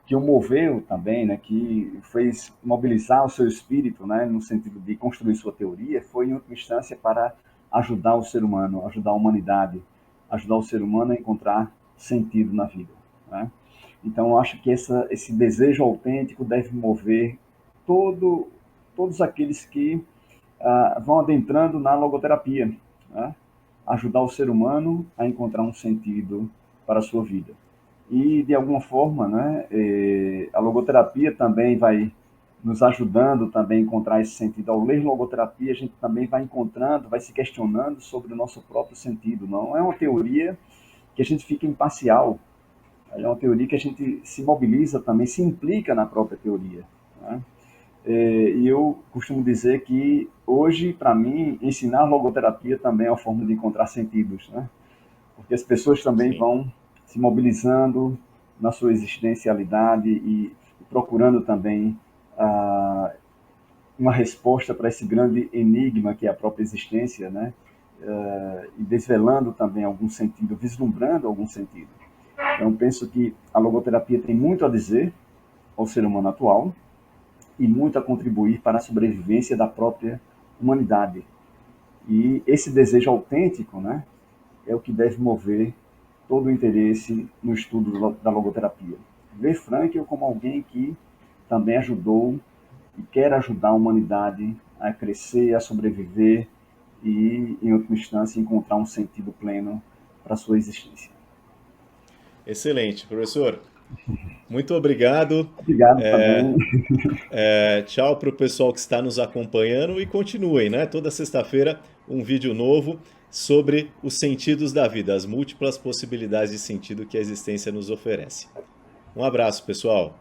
que o moveu também, né, que fez mobilizar o seu espírito, né, no sentido de construir sua teoria, foi em última instância para ajudar o ser humano, ajudar a humanidade, ajudar o ser humano a encontrar sentido na vida, né? Então, eu acho que esse desejo autêntico deve mover todo, todos aqueles que vão adentrando na logoterapia, né? Ajudar o ser humano a encontrar um sentido para a sua vida. E, de alguma forma, né, a logoterapia também vai nos ajudando também a encontrar esse sentido. Ao ler logoterapia, a gente também vai encontrando, vai se questionando sobre o nosso próprio sentido. Não é uma teoria que a gente fica imparcial, é uma teoria que a gente se mobiliza também, se implica na própria teoria, né? E eu costumo dizer que hoje, para mim, ensinar logoterapia também é uma forma de encontrar sentidos, né? Porque as pessoas também Sim. vão se mobilizando na sua existencialidade e procurando também ah, uma resposta para esse grande enigma que é a própria existência, né? E desvelando também algum sentido, vislumbrando algum sentido. Então, penso que a logoterapia tem muito a dizer ao ser humano atual e muito a contribuir para a sobrevivência da própria humanidade. E esse desejo autêntico, né, é o que deve mover todo o interesse no estudo da logoterapia. Ver Frankl como alguém que também ajudou e quer ajudar a humanidade a crescer, a sobreviver e, em última instância, encontrar um sentido pleno para a sua existência. Excelente, professor. Muito obrigado. Obrigado também. Tchau para o pessoal que está nos acompanhando e continuem, né? Toda sexta-feira um vídeo novo sobre os sentidos da vida, as múltiplas possibilidades de sentido que a existência nos oferece. Um abraço, pessoal.